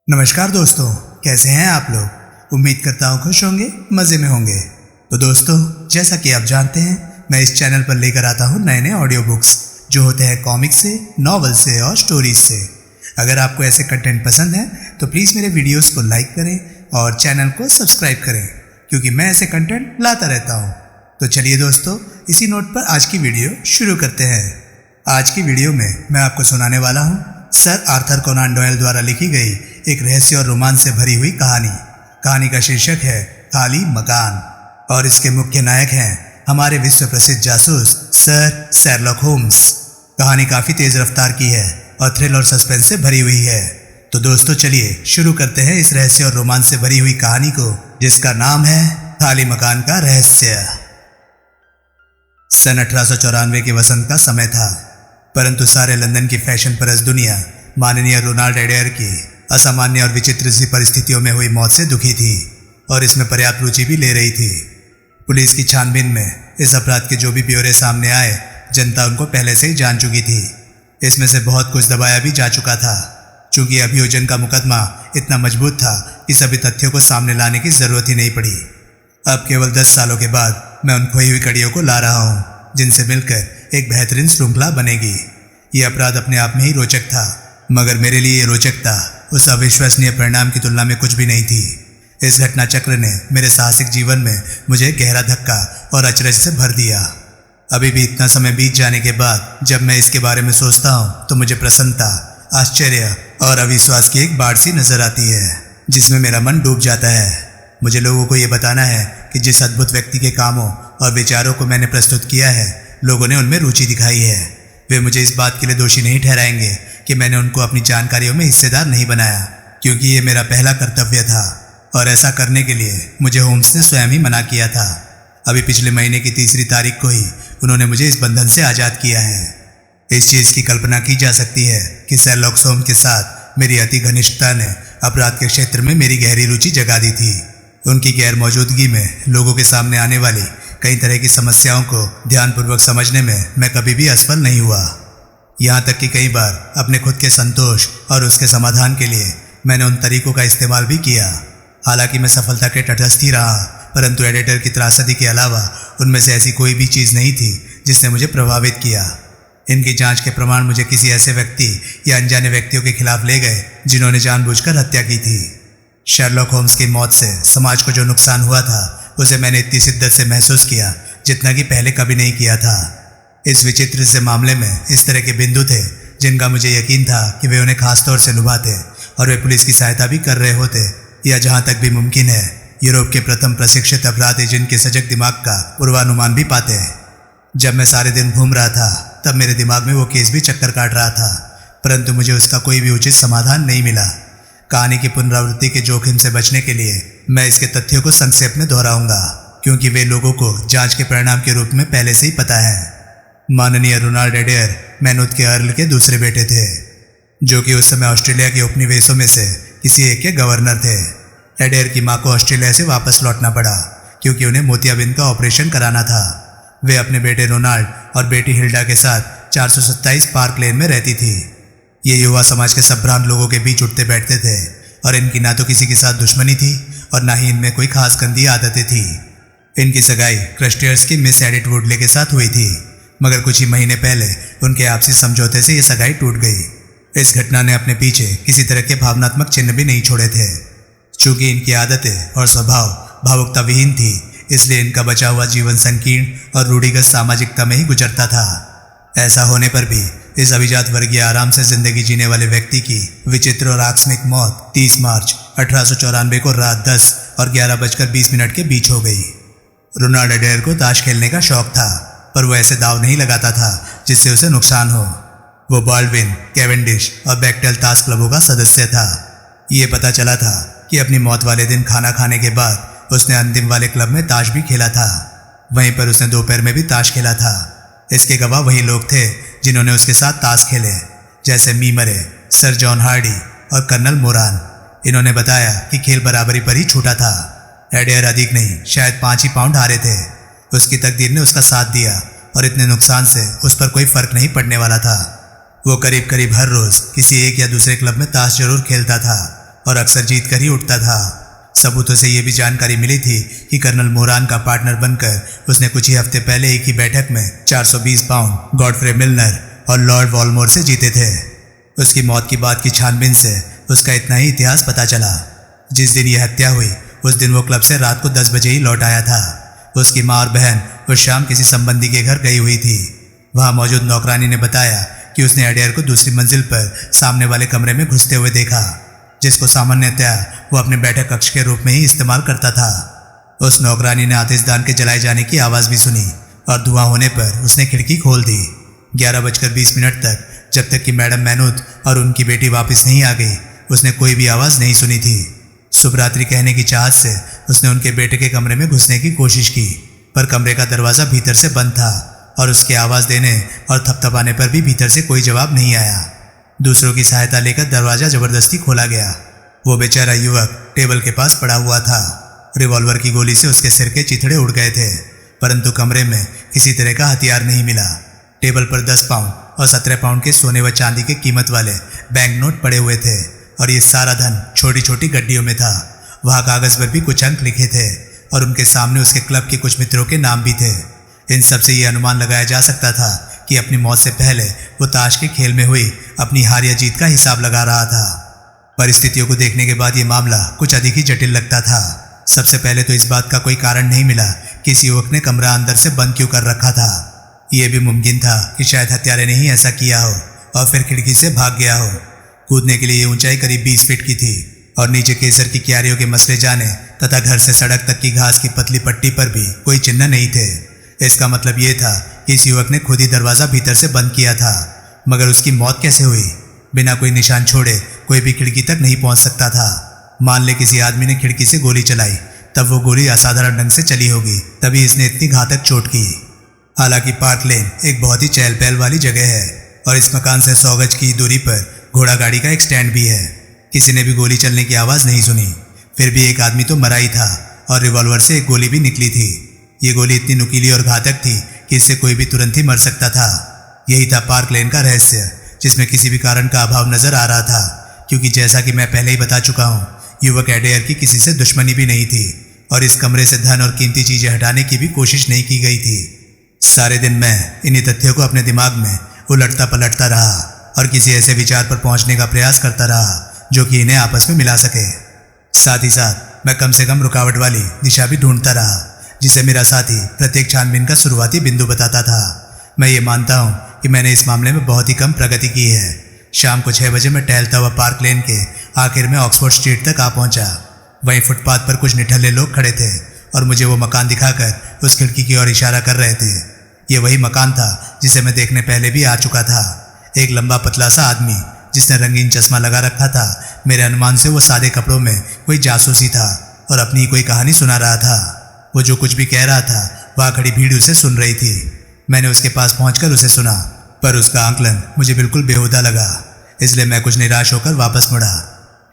नमस्कार दोस्तों, कैसे हैं आप लोग। उम्मीद करता हूँ खुश होंगे, मज़े में होंगे। तो दोस्तों, जैसा कि आप जानते हैं, मैं इस चैनल पर लेकर आता हूँ नए नए ऑडियो बुक्स जो होते हैं कॉमिक से, नॉवल से और स्टोरीज से। अगर आपको ऐसे कंटेंट पसंद है तो प्लीज़ मेरे वीडियोस को लाइक करें और चैनल को सब्सक्राइब करें, क्योंकि मैं ऐसे कंटेंट लाता रहता हूँ। तो चलिए दोस्तों, इसी नोट पर आज की वीडियो शुरू करते हैं। आज की वीडियो में मैं आपको सुनाने वाला हूँ सर आर्थर कोनान डॉयल द्वारा लिखी गई एक रहस्य और रोमांच से भरी हुई कहानी का शीर्षक है खाली मकान, और इसके मुख्य नायक हैं हमारे विश्व प्रसिद्ध जासूस सर शेरलॉक होम्स। कहानी काफी तेज रफ्तार की है और थ्रिल और सस्पेंस से भरी हुई है। तो दोस्तों, चलिए शुरू करते हैं इस रहस्य और रोमांच से भरी हुई कहानी को, जिसका नाम है खाली मकान का रहस्य। सन 1894 के वसंत का समय था, परंतु सारे लंदन की फैशन परस्त दुनिया माननीय रोनाल्ड एडेयर की असामान्य और विचित्र सी परिस्थितियों में हुई मौत से दुखी थी और इसमें पर्याप्त रुचि भी ले रही थी। पुलिस की छानबीन में इस अपराध के जो भी ब्यौरे सामने आए, जनता उनको पहले से ही जान चुकी थी। इसमें से बहुत कुछ दबाया भी जा चुका था, चूंकि अभियोजन का मुकदमा इतना मजबूत था कि सभी तथ्यों को सामने लाने की जरूरत ही नहीं पड़ी। अब केवल 10 सालों के बाद मैं उन खोई हुई कड़ियों को ला रहा हूँ, जिनसे मिलकर एक बेहतरीन श्रृंखला बनेगी। ये अपराध अपने आप में ही रोचक था, मगर मेरे लिए ये रोचकता उस अविश्वसनीय परिणाम की तुलना में कुछ भी नहीं थी। इस घटना चक्र ने मेरे साहसिक जीवन में मुझे गहरा धक्का और अचरज से भर दिया। अभी भी इतना समय बीत जाने के बाद जब मैं इसके बारे में सोचता हूँ तो मुझे प्रसन्नता, आश्चर्य और अविश्वास की एक बाढ़ सी नजर आती है, जिसमें मेरा मन डूब जाता है। मुझे लोगों को ये बताना है कि जिस अद्भुत व्यक्ति के कामों और विचारों को मैंने प्रस्तुत किया है, लोगों ने उनमें रुचि दिखाई है। वे मुझे इस बात के लिए दोषी नहीं ठहराएंगे कि मैंने उनको अपनी जानकारियों में हिस्सेदार नहीं बनाया, क्योंकि ये मेरा पहला कर्तव्य था और ऐसा करने के लिए मुझे होम्स ने स्वयं ही मना किया था। अभी पिछले महीने की 3 तारीख को ही उन्होंने मुझे इस बंधन से आज़ाद किया है। इस चीज़ की कल्पना की जा सकती है कि शेरलॉक होम्स के साथ मेरी अति घनिष्ठता ने अपराध के क्षेत्र में मेरी गहरी रुचि जगा दी थी। उनकी गैर मौजूदगी में लोगों के सामने आने वाली कई तरह की समस्याओं को ध्यानपूर्वक समझने में मैं कभी भी असफल नहीं हुआ। यहाँ तक कि कई बार अपने खुद के संतोष और उसके समाधान के लिए मैंने उन तरीकों का इस्तेमाल भी किया। हालांकि मैं सफलता के तटस्थ ही रहा, परंतु एडिटर की त्रासदी के अलावा उनमें से ऐसी कोई भी चीज़ नहीं थी जिसने मुझे प्रभावित किया। इनकी जांच के प्रमाण मुझे किसी ऐसे व्यक्ति या अनजाने व्यक्तियों के खिलाफ ले गए जिन्होंने जानबूझकर हत्या की थी। शेरलॉक होम्स की मौत से समाज को जो नुकसान हुआ था, उसे मैंने इतनी शिद्दत से महसूस किया जितना कि पहले कभी नहीं किया था। इस विचित्र से मामले में इस तरह के बिंदु थे जिनका मुझे यकीन था कि वे उन्हें खास तौर से लुभाते और वे पुलिस की सहायता भी कर रहे होते, या जहां तक भी मुमकिन है यूरोप के प्रथम प्रशिक्षित अपराध एजेंट के सजग दिमाग का पूर्वानुमान भी पाते। जब मैं सारे दिन घूम रहा था तब मेरे दिमाग में वो केस भी चक्कर काट रहा था, परंतु मुझे उसका कोई भी उचित समाधान नहीं मिला। कहानी की पुनरावृत्ति के जोखिम से बचने के लिए मैं इसके तथ्यों को संक्षेप में दोहराऊंगा, क्योंकि वे लोगों को जांच के परिणाम के रूप में पहले से ही पता है। माननीय रोनाल्ड एडेयर मैनूथ के अर्ल के दूसरे बेटे थे, जो कि उस समय ऑस्ट्रेलिया के उपनिवेशों में से किसी एक के गवर्नर थे। एडेयर की मां को ऑस्ट्रेलिया से वापस लौटना पड़ा, क्योंकि उन्हें मोतियाबिंद का ऑपरेशन कराना था। वे अपने बेटे रोनाल्ड और बेटी हिल्डा के साथ 427 पार्क लेन में रहती थी। ये युवा समाज के संभ्रांत लोगों के बीच उठते बैठते थे और इनकी ना तो किसी के साथ दुश्मनी थी और ना ही इनमें कोई खास गंदी आदतें थी। इनकी सगाई क्रस्टियर्स की मिस एडिथ वुडले के साथ हुई थी, मगर कुछ ही महीने पहले उनके आपसी समझौते से ये सगाई टूट गई। इस घटना ने अपने पीछे किसी तरह के भावनात्मक चिन्ह भी नहीं छोड़े थे। चूंकि इनकी आदतें और स्वभाव भावुकता विहीन थी, इसलिए इनका बचा हुआ जीवन संकीर्ण और रूढ़िगत सामाजिकता में ही गुजरता था। ऐसा होने पर भी इस अभिजात वर्गीय आराम से जिंदगी जीने वाले व्यक्ति की विचित्र और आकस्मिक मौत 30 मार्च 1894 को रात 10 और 11:20 के बीच हो गई। रोनाल्ड एडेयर को ताश खेलने का शौक था, पर वो ऐसे दाव नहीं लगाता था जिससे उसे नुकसान हो। वो बाल्डविन, कैवेंडिश और बेक्टेल ताश क्लबों का सदस्य था। ये पता चला था कि अपनी मौत वाले दिन खाना खाने के बाद उसने अंतिम वाले क्लब में ताश भी खेला था। वहीं पर उसने दोपहर में भी ताश खेला था। इसके गवाह वही लोग थे जिन्होंने उसके साथ ताश खेले, जैसे मी मरे, सर जॉन हार्डी और कर्नल मोरान। इन्होंने बताया कि खेल बराबरी पर ही छूटा था। एडेयर अधिक नहीं, शायद 5 ही पाउंड हारे थे। उसकी तकदीर ने उसका साथ दिया और इतने नुकसान से उस पर कोई फर्क नहीं पड़ने वाला था। वो करीब करीब हर रोज किसी एक या दूसरे क्लब में ताश जरूर खेलता था और अक्सर जीत कर ही उठता था। सबूतों से यह भी जानकारी मिली थी कि कर्नल मोरान का पार्टनर बनकर उसने कुछ ही हफ्ते पहले एक ही बैठक में 420 पाउंड गॉडफ्रे मिलनर और लॉर्ड वॉलमोर से जीते थे। उसकी मौत की बाद की छानबीन से उसका इतना ही इतिहास पता चला। जिस दिन यह हत्या हुई उस दिन वो क्लब से रात को 10 बजे ही लौट आया था। उसकी माँ और बहन उस शाम किसी संबंधी के घर गई हुई थी। वहां मौजूद नौकरानी ने बताया कि उसने एडेयर को दूसरी मंजिल पर सामने वाले कमरे में घुसते हुए देखा, जिसको सामान्यतया वो अपने बैठक कक्ष के रूप में ही इस्तेमाल करता था। उस नौकरानी ने आतिशदान के जलाए जाने की आवाज़ भी सुनी और धुआं होने पर उसने खिड़की खोल दी। 11:20 तक, जब तक कि मैडम मैनूत और उनकी बेटी वापस नहीं आ गई, उसने कोई भी आवाज़ नहीं सुनी थी। शुभ रात्रि कहने की चाहत से उसने उनके बेटे के कमरे में घुसने की कोशिश की, पर कमरे का दरवाज़ा भीतर से बंद था और उसके आवाज़ देने और थपथपाने पर भी भीतर से कोई जवाब नहीं आया। दूसरों की सहायता लेकर दरवाज़ा जबरदस्ती खोला गया। वो बेचारा युवक टेबल के पास पड़ा हुआ था। रिवॉल्वर की गोली से उसके सिर के चिथड़े उड़ गए थे, परंतु कमरे में किसी तरह का हथियार नहीं मिला। टेबल पर 10 पाउंड और 17 पाउंड के सोने व चांदी के कीमत वाले बैंक नोट पड़े हुए थे और ये सारा धन छोटी छोटी गड्डियों में था। वहाँ कागज़ पर भी कुछ अंक लिखे थे और उनके सामने उसके क्लब के कुछ मित्रों के नाम भी थे। इन सब से ये अनुमान लगाया जा सकता था कि अपनी मौत से पहले वो ताश के खेल में हुई अपनी हार या जीत का हिसाब लगा रहा था। परिस्थितियों को देखने के बाद ये मामला कुछ अधिक ही जटिल लगता था। सबसे पहले तो इस बात का कोई कारण नहीं मिला कि इस युवक ने कमरा अंदर से बंद क्यों कर रखा था। यह भी मुमकिन था कि शायद हत्यारे ने ही ऐसा किया हो और फिर खिड़की से भाग गया हो। कूदने के लिए ये ऊंचाई करीब 20 फीट की थी और नीचे केसर की क्यारियों के मसले जाने तथा घर से सड़क तक की घास की पतली पट्टी पर भी कोई चिन्ह नहीं थे। इसका मतलब ये था कि इस युवक ने खुद ही दरवाज़ा भीतर से बंद किया था। मगर उसकी मौत कैसे हुई? बिना कोई निशान छोड़े कोई भी खिड़की तक नहीं पहुंच सकता था। मान ले किसी आदमी ने खिड़की से गोली चलाई, तब वो गोली असाधारण ढंग से चली होगी, तभी इसने इतनी घातक चोट की। हालांकि पार्क लेन एक बहुत ही चहल पहल वाली जगह है और इस मकान से 100 गज की दूरी पर घोड़ा गाड़ी का एक स्टैंड भी है। किसी ने भी गोली चलने की आवाज़ नहीं सुनी। फिर भी एक आदमी तो मरा ही था और रिवॉल्वर से एक गोली भी निकली थी। ये गोली इतनी नुकीली और घातक थी कि इससे कोई भी तुरंत ही मर सकता था। यही था पार्क लेन का रहस्य, जिसमें किसी भी कारण का अभाव नजर आ रहा था, क्योंकि जैसा कि मैं पहले ही बता चुका हूँ, युवक एडेयर की किसी से दुश्मनी भी नहीं थी और इस कमरे से धन और कीमती चीजें हटाने की भी कोशिश नहीं की गई थी। सारे दिन मैं इन्हीं तथ्यों को अपने दिमाग में उलटता पलटता रहा और किसी ऐसे विचार पर पहुंचने का प्रयास करता रहा जो कि इन्हें आपस में मिला सके। साथ ही साथ मैं कम से कम रुकावट वाली दिशा भी ढूंढता रहा, जिसे मेरा साथी प्रत्येक छानबीन का शुरुआती बिंदु बताता था। मैं ये मानता हूँ कि मैंने इस मामले में बहुत ही कम प्रगति की है। शाम को 6 बजे मैं टहलता हुआ पार्क लेन के आखिर में ऑक्सफोर्ड स्ट्रीट तक आ पहुंचा। वहीं फुटपाथ पर कुछ निठल्ले लोग खड़े थे और मुझे वो मकान दिखाकर उस खिड़की की ओर इशारा कर रहे थे। ये वही मकान था जिसे मैं देखने पहले भी आ चुका था। एक लंबा पतला सा आदमी जिसने रंगीन चश्मा लगा रखा था, मेरे अनुमान से वो सादे कपड़ों में कोई जासूस ही था और अपनी कोई कहानी सुना रहा था। वो जो कुछ भी कह रहा था वहाँ खड़ी भीड़ उसे सुन रही थी। मैंने उसके पास पहुंचकर उसे सुना, पर उसका आंकलन मुझे बिल्कुल बेहुदा लगा, इसलिए मैं कुछ निराश होकर वापस मुड़ा।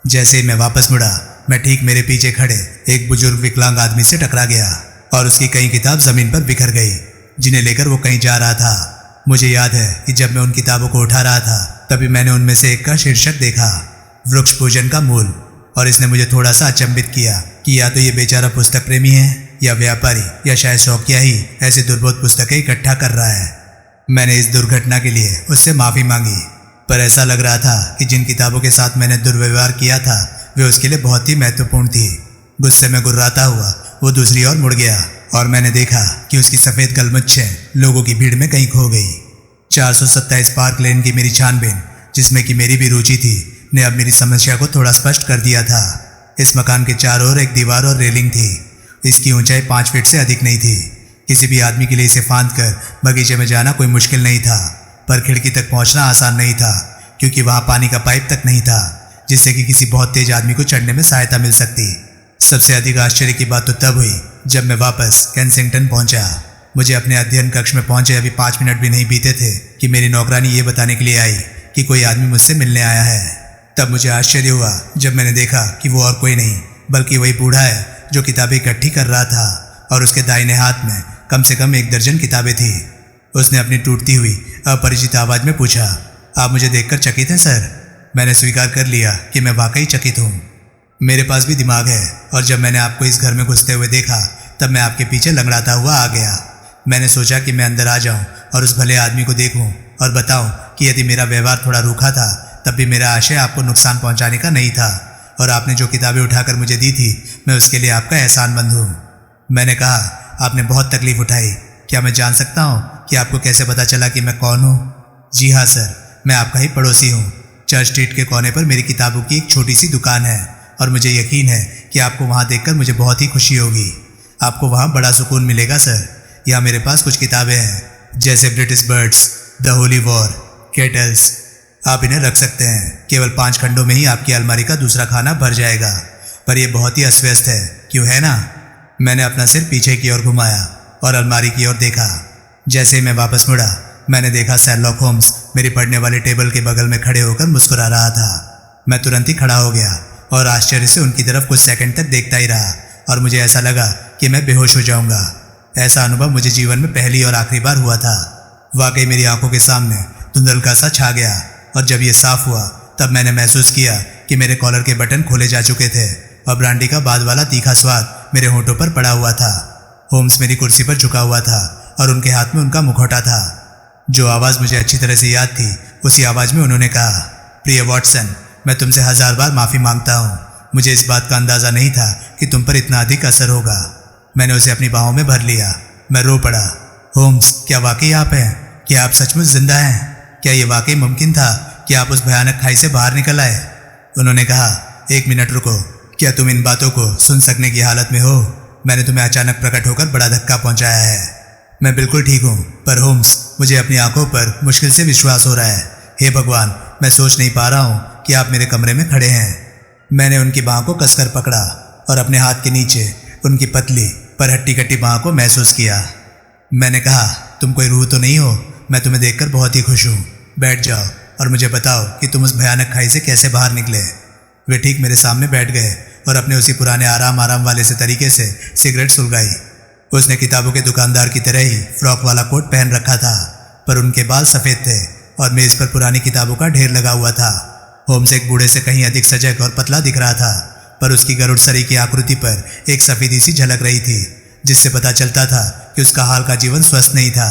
जैसे ही मैं वापस मुड़ा, मैं ठीक मेरे पीछे खड़े एक बुजुर्ग विकलांग आदमी से टकरा गया और उसकी कई किताब जमीन पर बिखर गई, जिन्हें लेकर वो कहीं जा रहा था। मुझे याद है कि जब मैं उन किताबों को उठा रहा था, तभी मैंने उनमें से एक का शीर्षक देखा, वृक्ष पूजन का मूल, और इसने मुझे थोड़ा सा अचंभित किया कि या तो ये बेचारा पुस्तक प्रेमी है या व्यापारी या शायद शौकिया ही ऐसे दुर्बोध पुस्तकें इकट्ठा कर रहा है। मैंने इस दुर्घटना के लिए उससे माफ़ी मांगी, पर ऐसा लग रहा था कि जिन किताबों के साथ मैंने दुर्व्यवहार किया था वे उसके लिए बहुत ही महत्वपूर्ण थी। गुस्से में गुर्राता हुआ वो दूसरी ओर मुड़ गया और मैंने देखा कि उसकी सफ़ेद गलमुच्छें लोगों की भीड़ में कहीं खो गई। 427 पार्क लेन की मेरी छानबीन, जिसमें कि मेरी भी रुचि थी, ने अब मेरी समस्या को थोड़ा स्पष्ट कर दिया था। इस मकान के चारों ओर एक दीवार और रेलिंग थी। इसकी ऊंचाई 5 फीट से अधिक नहीं थी। किसी भी आदमी के लिए इसे फांद कर बगीचे में जाना कोई मुश्किल नहीं था, पर खिड़की तक पहुंचना आसान नहीं था, क्योंकि वहां पानी का पाइप तक नहीं था जिससे कि किसी बहुत तेज आदमी को चढ़ने में सहायता मिल सकती। सबसे अधिक आश्चर्य की बात तो तब हुई जब मैं वापस केंसिंगटन पहुंचा। मुझे अपने अध्ययन कक्ष में पहुंचे अभी 5 मिनट भी नहीं बीते थे कि मेरी नौकरानी ये बताने के लिए आई कि कोई आदमी मुझसे मिलने आया है। तब मुझे आश्चर्य हुआ जब मैंने देखा कि वो और कोई नहीं बल्कि वही बूढ़ा है जो किताबें इकट्ठी कर रहा था, और उसके दाहिने हाथ में कम से कम 1 दर्जन किताबें थी। उसने अपनी टूटती हुई अपरिचित आवाज़ में पूछा, आप मुझे देखकर चकित हैं सर? मैंने स्वीकार कर लिया कि मैं वाकई चकित हूँ। मेरे पास भी दिमाग है, और जब मैंने आपको इस घर में घुसते हुए देखा तब मैं आपके पीछे लंगड़ाता हुआ आ गया। मैंने सोचा कि मैं अंदर आ जाऊं और उस भले आदमी को देखूं और बताऊं कि यदि मेरा व्यवहार थोड़ा रूखा था तब भी मेरा आशय आपको नुकसान पहुंचाने का नहीं था, और आपने जो किताबें उठाकर मुझे दी थी मैं उसके लिए आपका एहसानमंद हूँ। मैंने कहा, आपने बहुत तकलीफ उठाई, क्या मैं जान सकता हूँ कि आपको कैसे पता चला कि मैं कौन हूँ? जी हाँ सर, मैं आपका ही पड़ोसी हूँ। चर्च स्ट्रीट के कोने पर मेरी किताबों की एक छोटी सी दुकान है, और मुझे यकीन है कि आपको वहाँ देखकर मुझे बहुत ही खुशी होगी। आपको वहाँ बड़ा सुकून मिलेगा सर। यहाँ मेरे पास कुछ किताबें हैं, जैसे British birds, the holy war, kettles. आप इन्हें रख सकते हैं। केवल 5 खंडों में ही आपकी अलमारी का दूसरा खाना भर जाएगा, पर यह बहुत ही अस्त-व्यस्त है, क्यों है ना? मैंने अपना सिर पीछे की ओर घुमाया और अलमारी की ओर देखा। जैसे ही मैं वापस मुड़ा, मैंने देखा शर्लॉक होम्स मेरी पढ़ने वाले टेबल के बगल में खड़े होकर मुस्कुरा रहा था। मैं तुरंत ही खड़ा हो गया और आश्चर्य से उनकी तरफ कुछ सेकंड तक देखता ही रहा, और मुझे ऐसा लगा कि मैं बेहोश हो जाऊंगा। ऐसा अनुभव मुझे जीवन में पहली और आखिरी बार हुआ था। वाकई मेरी आंखों के सामने धुंधलका सा छा गया, और जब यह साफ हुआ तब मैंने महसूस किया कि मेरे कॉलर के बटन खोले जा चुके थे और ब्रांडी का बाद वाला तीखा स्वाद मेरे होंठों पर पड़ा हुआ था। होम्स मेरी कुर्सी पर झुका हुआ था और उनके हाथ में उनका मुखौटा था। जो आवाज़ मुझे अच्छी तरह से याद थी, उसी आवाज़ में उन्होंने कहा, प्रिय वॉटसन, मैं तुमसे 1000 बार माफ़ी मांगता हूँ। मुझे इस बात का अंदाज़ा नहीं था कि तुम पर इतना अधिक असर होगा। मैंने उसे अपनी बाहों में भर लिया। मैं रो पड़ा। होम्स, क्या वाकई आप हैं? क्या आप सचमुच जिंदा हैं? क्या ये वाकई मुमकिन था कि आप उस भयानक खाई से बाहर निकल आए? उन्होंने कहा, 1 मिनट रुको, क्या तुम इन बातों को सुन सकने की हालत में हो? मैंने तुम्हें अचानक प्रकट होकर बड़ा धक्का पहुंचाया है। मैं बिल्कुल ठीक हूँ, पर होम्स, मुझे अपनी आंखों पर मुश्किल से विश्वास हो रहा है। हे भगवान, मैं सोच नहीं पा रहा हूँ कि आप मेरे कमरे में खड़े हैं। मैंने उनकी बाह को कसकर पकड़ा और अपने हाथ के नीचे उनकी पतली पर हट्टी-कट्टी बाह को महसूस किया। मैंने कहा, तुम कोई रूह तो नहीं हो? मैं तुम्हें देखकर बहुत ही खुश हूँ। बैठ जाओ और मुझे बताओ कि तुम उस भयानक खाई से कैसे बाहर निकले। वे ठीक मेरे सामने बैठ गए और अपने उसी पुराने आराम वाले से तरीके से सिगरेट सुलगाई। उसने किताबों के दुकानदार की तरह ही फ्रॉक वाला कोट पहन रखा था, पर उनके बाल सफ़ेद थे और मेज पर पुरानी किताबों का ढेर लगा हुआ था। होम्स एक बूढ़े से कहीं अधिक सजग और पतला दिख रहा था, पर उसकी गरुड़ सरी की आकृति पर एक सफेदी सी झलक रही थी, जिससे पता चलता था कि उसका हाल का जीवन स्वस्थ नहीं था।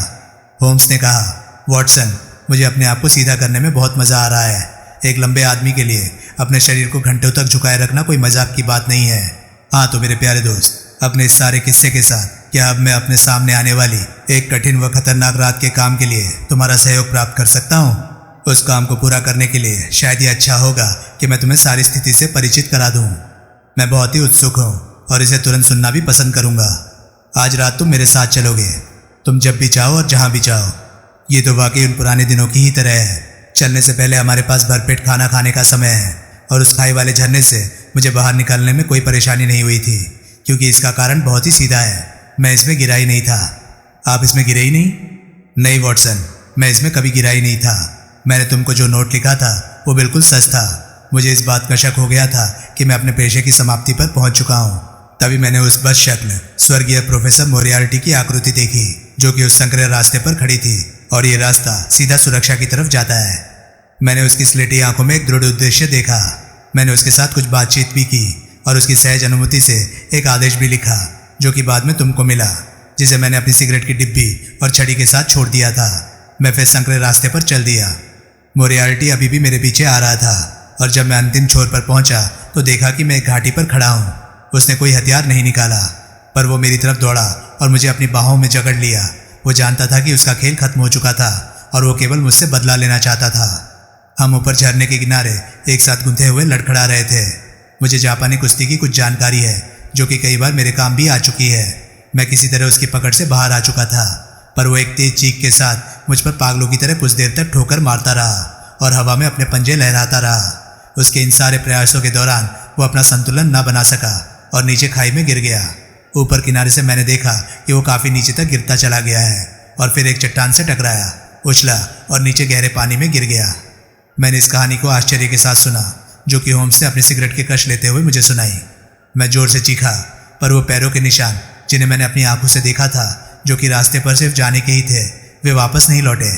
होम्स ने कहा, वॉटसन, मुझे अपने आप को सीधा करने में बहुत मज़ा आ रहा है। एक लंबे आदमी के लिए अपने शरीर को घंटों तक झुकाए रखना कोई मजाक की बात नहीं है। हाँ तो मेरे प्यारे दोस्त, अपने इस सारे किस्से के साथ क्या अब मैं अपने सामने आने वाली एक कठिन व खतरनाक रात के काम के लिए तुम्हारा सहयोग प्राप्त कर सकता हूँ? उस काम को पूरा करने के लिए शायद ये अच्छा होगा कि मैं तुम्हें सारी स्थिति से परिचित करा दूँ। मैं बहुत ही उत्सुक हूँ और इसे तुरंत सुनना भी पसंद करूँगा। आज रात तुम मेरे साथ चलोगे, तुम जब भी चाहो और जहाँ भी चाहो। ये तो वाकई उन पुराने दिनों की ही तरह है। चलने से पहले हमारे पास भरपेट खाना खाने का समय है, और उस खाई वाले झरने से मुझे बाहर निकलने में कोई परेशानी नहीं हुई थी, क्योंकि इसका कारण बहुत ही सीधा है। मैं इसमें गिरा ही नहीं था। आप इसमें गिरे ही नहीं? नहीं वॉटसन, मैं इसमें कभी गिरा ही नहीं था। मैंने तुमको जो नोट लिखा था वो बिल्कुल सच था। मुझे इस बात का शक हो गया था कि मैं अपने पेशे की समाप्ति पर पहुंच चुका हूं। तभी मैंने उस बद शक्ल स्वर्गीय प्रोफेसर मोरियार्टी की आकृति देखी, जो कि उस संकरे रास्ते पर खड़ी थी, और ये रास्ता सीधा सुरक्षा की तरफ जाता है। मैंने उसकी स्लेटी आंखों में एक दृढ़ उद्देश्य देखा। मैंने उसके साथ कुछ बातचीत भी की और उसकी सहज अनुमति से एक आदेश भी लिखा, जो कि बाद में तुमको मिला, जिसे मैंने अपनी सिगरेट की डिब्बी और छड़ी के साथ छोड़ दिया था। मैं फिर संकरे रास्ते पर चल दिया। मोरियार्टी अभी भी मेरे पीछे आ रहा था, और जब मैं अंतिम छोर पर पहुंचा तो देखा कि मैं एक घाटी पर खड़ा हूँ। उसने कोई हथियार नहीं निकाला, पर वो मेरी तरफ दौड़ा और मुझे अपनी बाहों में जकड़ लिया। वो जानता था कि उसका खेल खत्म हो चुका था और वो केवल मुझसे बदला लेना चाहता था। हम ऊपर झरने के किनारे एक साथ गुंथे हुए लड़खड़ा रहे थे। मुझे जापानी कुश्ती की कुछ जानकारी है, जो कि कई बार मेरे काम भी आ चुकी है। मैं किसी तरह उसकी पकड़ से बाहर आ चुका था, पर वो एक तेज चीख के साथ मुझ पर पागलों की तरह कुछ देर तक ठोकर मारता रहा और हवा में अपने पंजे लहराता रहा। उसके इन सारे प्रयासों के दौरान वो अपना संतुलन न बना सका और नीचे खाई में गिर गया। ऊपर किनारे से मैंने देखा कि वो काफ़ी नीचे तक गिरता चला गया है और फिर एक चट्टान से टकराया, उछला और नीचे गहरे पानी में गिर गया। मैंने इस कहानी को आश्चर्य के साथ सुना, जो कि होम्स ने अपनी सिगरेट के कश लेते हुए मुझे सुनाई। मैं जोर से चीखा, पर वो पैरों के निशान जिन्हें मैंने अपनी आंखों से देखा था, जो कि रास्ते पर सिर्फ जाने के ही थे, वे वापस नहीं लौटे।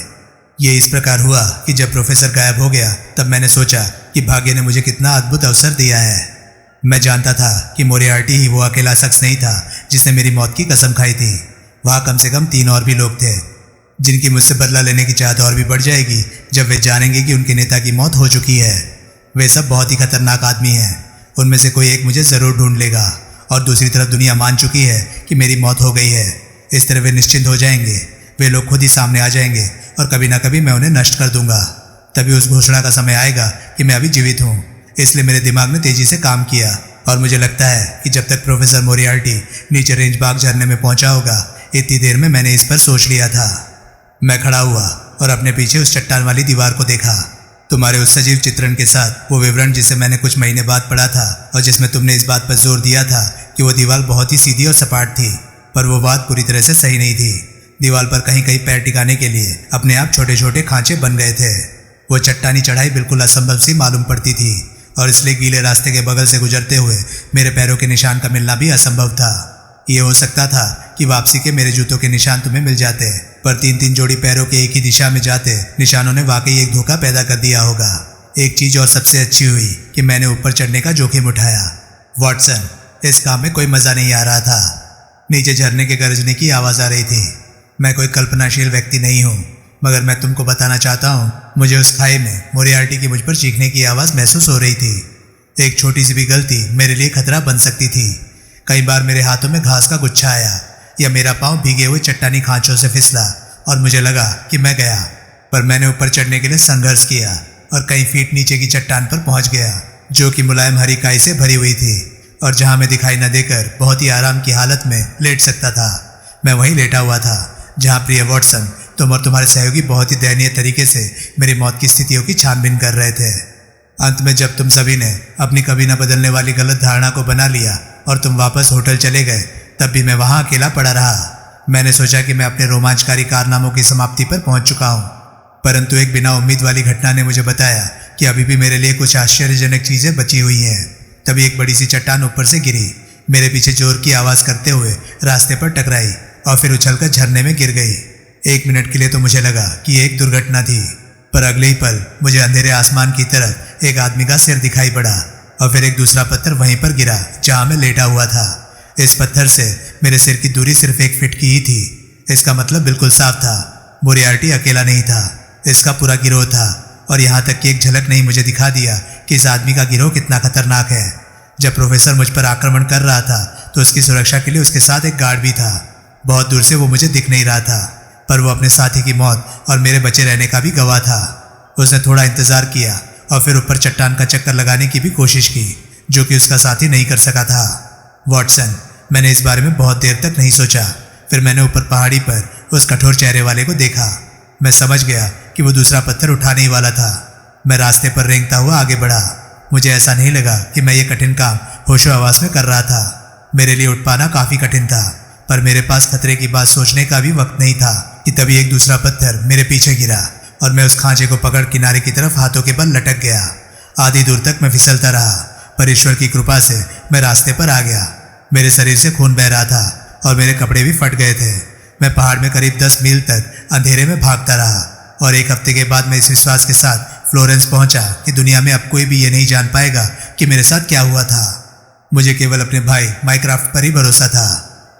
ये इस प्रकार हुआ कि जब प्रोफेसर गायब हो गया, तब मैंने सोचा कि भाग्य ने मुझे कितना अद्भुत अवसर दिया है। मैं जानता था कि मोरियार्टी ही वो अकेला शख्स नहीं था जिसने मेरी मौत की कसम खाई थी। वहाँ कम से कम 3 और भी लोग थे जिनकी मुझसे बदला लेने की चाहत और भी बढ़ जाएगी जब वे जानेंगे कि उनके नेता की मौत हो चुकी है। वे सब बहुत ही खतरनाक आदमी हैं। उनमें से कोई एक मुझे ज़रूर ढूंढ लेगा और दूसरी तरफ दुनिया मान चुकी है कि मेरी मौत हो गई है। इस तरह वे निश्चिंत हो जाएंगे। वे लोग खुद ही सामने आ जाएंगे और कभी ना कभी मैं उन्हें नष्ट कर दूंगा। तभी उस घोषणा का समय आएगा कि मैं अभी जीवित हूँ। इसलिए मेरे दिमाग ने तेजी से काम किया और मुझे लगता है कि जब तक प्रोफेसर मोरियार्टी नीचे रेंज बाग झरने में पहुंचा होगा, इतनी देर में मैंने इस पर सोच लिया था। मैं खड़ा हुआ और अपने पीछे उस चट्टान वाली दीवार को देखा। तुम्हारे उस सजीव चित्रण के साथ वो विवरण जिसे मैंने कुछ महीने बाद पढ़ा था और जिसमें तुमने इस बात पर जोर दिया था कि वो दीवार बहुत ही सीधी और सपाट थी, पर वो बात पूरी तरह से सही नहीं थी। दीवार पर कहीं कहीं पैर टिकाने के लिए अपने आप छोटे छोटे खांचे बन गए थे। वो चट्टानी चढ़ाई बिल्कुल असंभव सी मालूम पड़ती थी और इसलिए गीले रास्ते के बगल से गुजरते हुए मेरे पैरों के निशान का मिलना भी असंभव था। ये हो सकता था कि वापसी के मेरे जूतों के निशान तुम्हें मिल जाते, पर 3-3 जोड़ी पैरों के एक ही दिशा में जाते निशानों ने वाकई एक धोखा पैदा कर दिया होगा। एक चीज और सबसे अच्छी हुई कि मैंने ऊपर चढ़ने का जोखिम उठाया। वॉटसन, इस काम में कोई मजा नहीं आ रहा था। नीचे झरने के गरजने की आवाज आ रही थी। मैं कोई कल्पनाशील व्यक्ति नहीं हूँ, मगर मैं तुमको बताना चाहता हूँ, मुझे उस खाई में मोरियार्टी की मुझ पर चीखने की आवाज़ महसूस हो रही थी। एक छोटी सी भी गलती मेरे लिए खतरा बन सकती थी। कई बार मेरे हाथों में घास का गुच्छा आया या मेरा पाँव भीगे हुए चट्टानी खांचों से फिसला और मुझे लगा कि मैं गया। पर मैंने ऊपर चढ़ने के लिए संघर्ष किया और कई फीट नीचे की चट्टान पर पहुंच गया, जो कि मुलायम हरी काई से भरी हुई थी और जहां मैं दिखाई न देकर बहुत ही आराम की हालत में लेट सकता था। मैं वहीं लेटा हुआ था जहां प्रिय वॉटसन, तुम और तुम्हारे सहयोगी बहुत ही दयनीय तरीके से मेरी मौत की स्थितियों की छानबीन कर रहे थे। अंत में जब तुम सभी ने अपनी कभी न बदलने वाली गलत धारणा को बना लिया और तुम वापस होटल चले गए, तब भी मैं वहां अकेला पड़ा रहा। मैंने सोचा कि मैं अपने रोमांचकारी कारनामों की समाप्ति पर पहुंच चुका हूं, परंतु एक बिना उम्मीद वाली घटना ने मुझे बताया कि अभी भी मेरे लिए कुछ आश्चर्यजनक चीजें बची हुई हैं। तभी एक बड़ी सी चट्टान ऊपर से गिरी, मेरे पीछे जोर की आवाज करते हुए रास्ते पर टकराई और फिर उछलकर झरने में गिर गई। 1 मिनट के लिए तो मुझे लगा कि ये एक दुर्घटना थी, पर अगले ही पल मुझे अंधेरे आसमान की तरफ एक आदमी का सिर दिखाई पड़ा और फिर एक दूसरा पत्थर वहीं पर गिरा जहां मैं लेटा हुआ था। इस पत्थर से मेरे सिर की दूरी सिर्फ 1 फीट की ही थी। इसका मतलब बिल्कुल साफ था, मोरियार्टी अकेला नहीं था, इसका पूरा गिरोह था। और यहाँ तक कि एक झलक नहीं मुझे दिखा दिया कि इस आदमी का गिरोह कितना खतरनाक है। जब प्रोफेसर मुझ पर आक्रमण कर रहा था तो उसकी सुरक्षा के लिए उसके साथ एक गार्ड भी था। बहुत दूर से वो मुझे दिख नहीं रहा था, पर वो अपने साथी की मौत और मेरे बचे रहने का भी गवाह था। उसने थोड़ा इंतजार किया और फिर ऊपर चट्टान का चक्कर लगाने की भी कोशिश की, जो कि उसका साथी नहीं कर सका था। वॉटसन, मैंने इस बारे में बहुत देर तक नहीं सोचा। फिर मैंने ऊपर पहाड़ी पर उस कठोर चेहरे वाले को देखा। मैं समझ गया कि वो दूसरा पत्थर उठाने ही वाला था। मैं रास्ते पर रेंगता हुआ आगे बढ़ा। मुझे ऐसा नहीं लगा कि मैं ये कठिन काम होशो हवास में कर रहा था। मेरे लिए उठ पाना काफी कठिन था, पर मेरे पास खतरे की बात सोचने का भी वक्त नहीं था कि तभी एक दूसरा पत्थर मेरे पीछे गिरा और मैं उस खांचे को पकड़ किनारे की तरफ हाथों के बल लटक गया। आधी दूर तक मैं फिसलता रहा, पर ईश्वर की कृपा से मैं रास्ते पर आ गया। मेरे शरीर से खून बह रहा था और मेरे कपड़े भी फट गए थे। मैं पहाड़ में करीब 10 मील तक अंधेरे में भागता रहा और 1 हफ्ते के बाद मैं इस विश्वास के साथ फ्लोरेंस पहुंचा कि दुनिया में अब कोई भी ये नहीं जान पाएगा कि मेरे साथ क्या हुआ था। मुझे केवल अपने भाई माइक्राफ्ट पर ही भरोसा था।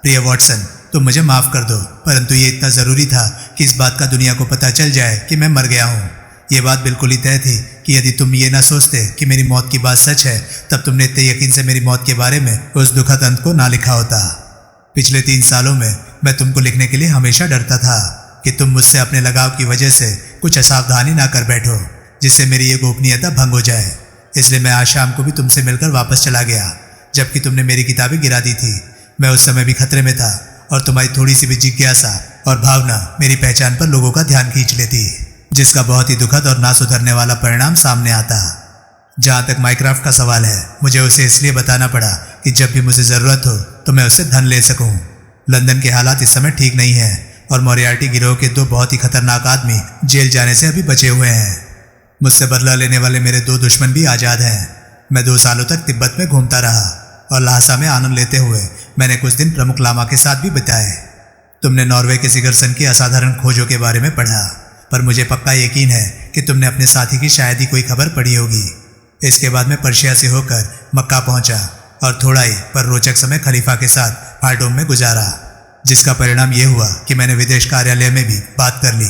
प्रिय वॉटसन, तुम मुझे माफ कर दो, परंतु ये इतना जरूरी था कि इस बात का दुनिया को पता चल जाए कि मैं मर गया हूँ। ये बात बिल्कुल ही तय थी कि यदि तुम ये ना सोचते कि मेरी मौत की बात सच है, तब तुमने इतने यकीन से मेरी मौत के बारे में उस दुखद अंत को ना लिखा होता। पिछले 3 सालों में मैं तुमको लिखने के लिए हमेशा डरता था कि तुम मुझसे अपने लगाव की वजह से कुछ असावधानी ना कर बैठो, जिससे मेरी ये गोपनीयता भंग हो जाए। इसलिए मैं आज शाम को भी तुमसे मिलकर वापस चला गया, जबकि तुमने मेरी किताबें गिरा दी थी। मैं उस समय भी खतरे में था और तुम्हारी थोड़ी सी भी जिज्ञासा और भावना मेरी पहचान पर लोगों का ध्यान खींच लेती, जिसका बहुत ही दुखद और ना सुधरने वाला परिणाम सामने आता। जहाँ तक माइक्राफ्ट का सवाल है, मुझे उसे इसलिए बताना पड़ा कि जब भी मुझे ज़रूरत हो तो मैं उससे धन ले सकूं। लंदन के हालात इस समय ठीक नहीं है और मोरियार्टी गिरोह के 2 बहुत ही खतरनाक आदमी जेल जाने से अभी बचे हुए हैं। मुझसे बदला लेने वाले मेरे 2 दुश्मन भी आज़ाद हैं। मैं 2 सालों तक तिब्बत में घूमता रहा और ल्हासा में आनंद लेते हुए मैंने कुछ दिन प्रमुख लामा के साथ भी बिताए। तुमने नॉर्वे के सिगरसन की असाधारण खोजों के बारे में पढ़ा, पर मुझे पक्का यकीन है कि तुमने अपने साथी की शायद ही कोई खबर पढ़ी होगी। इसके बाद मैं पर्शिया से होकर मक्का पहुंचा और थोड़ा ही पर रोचक समय खलीफा के साथ फाल्टोम में गुजारा, जिसका परिणाम ये हुआ कि मैंने विदेश कार्यालय में भी बात कर ली।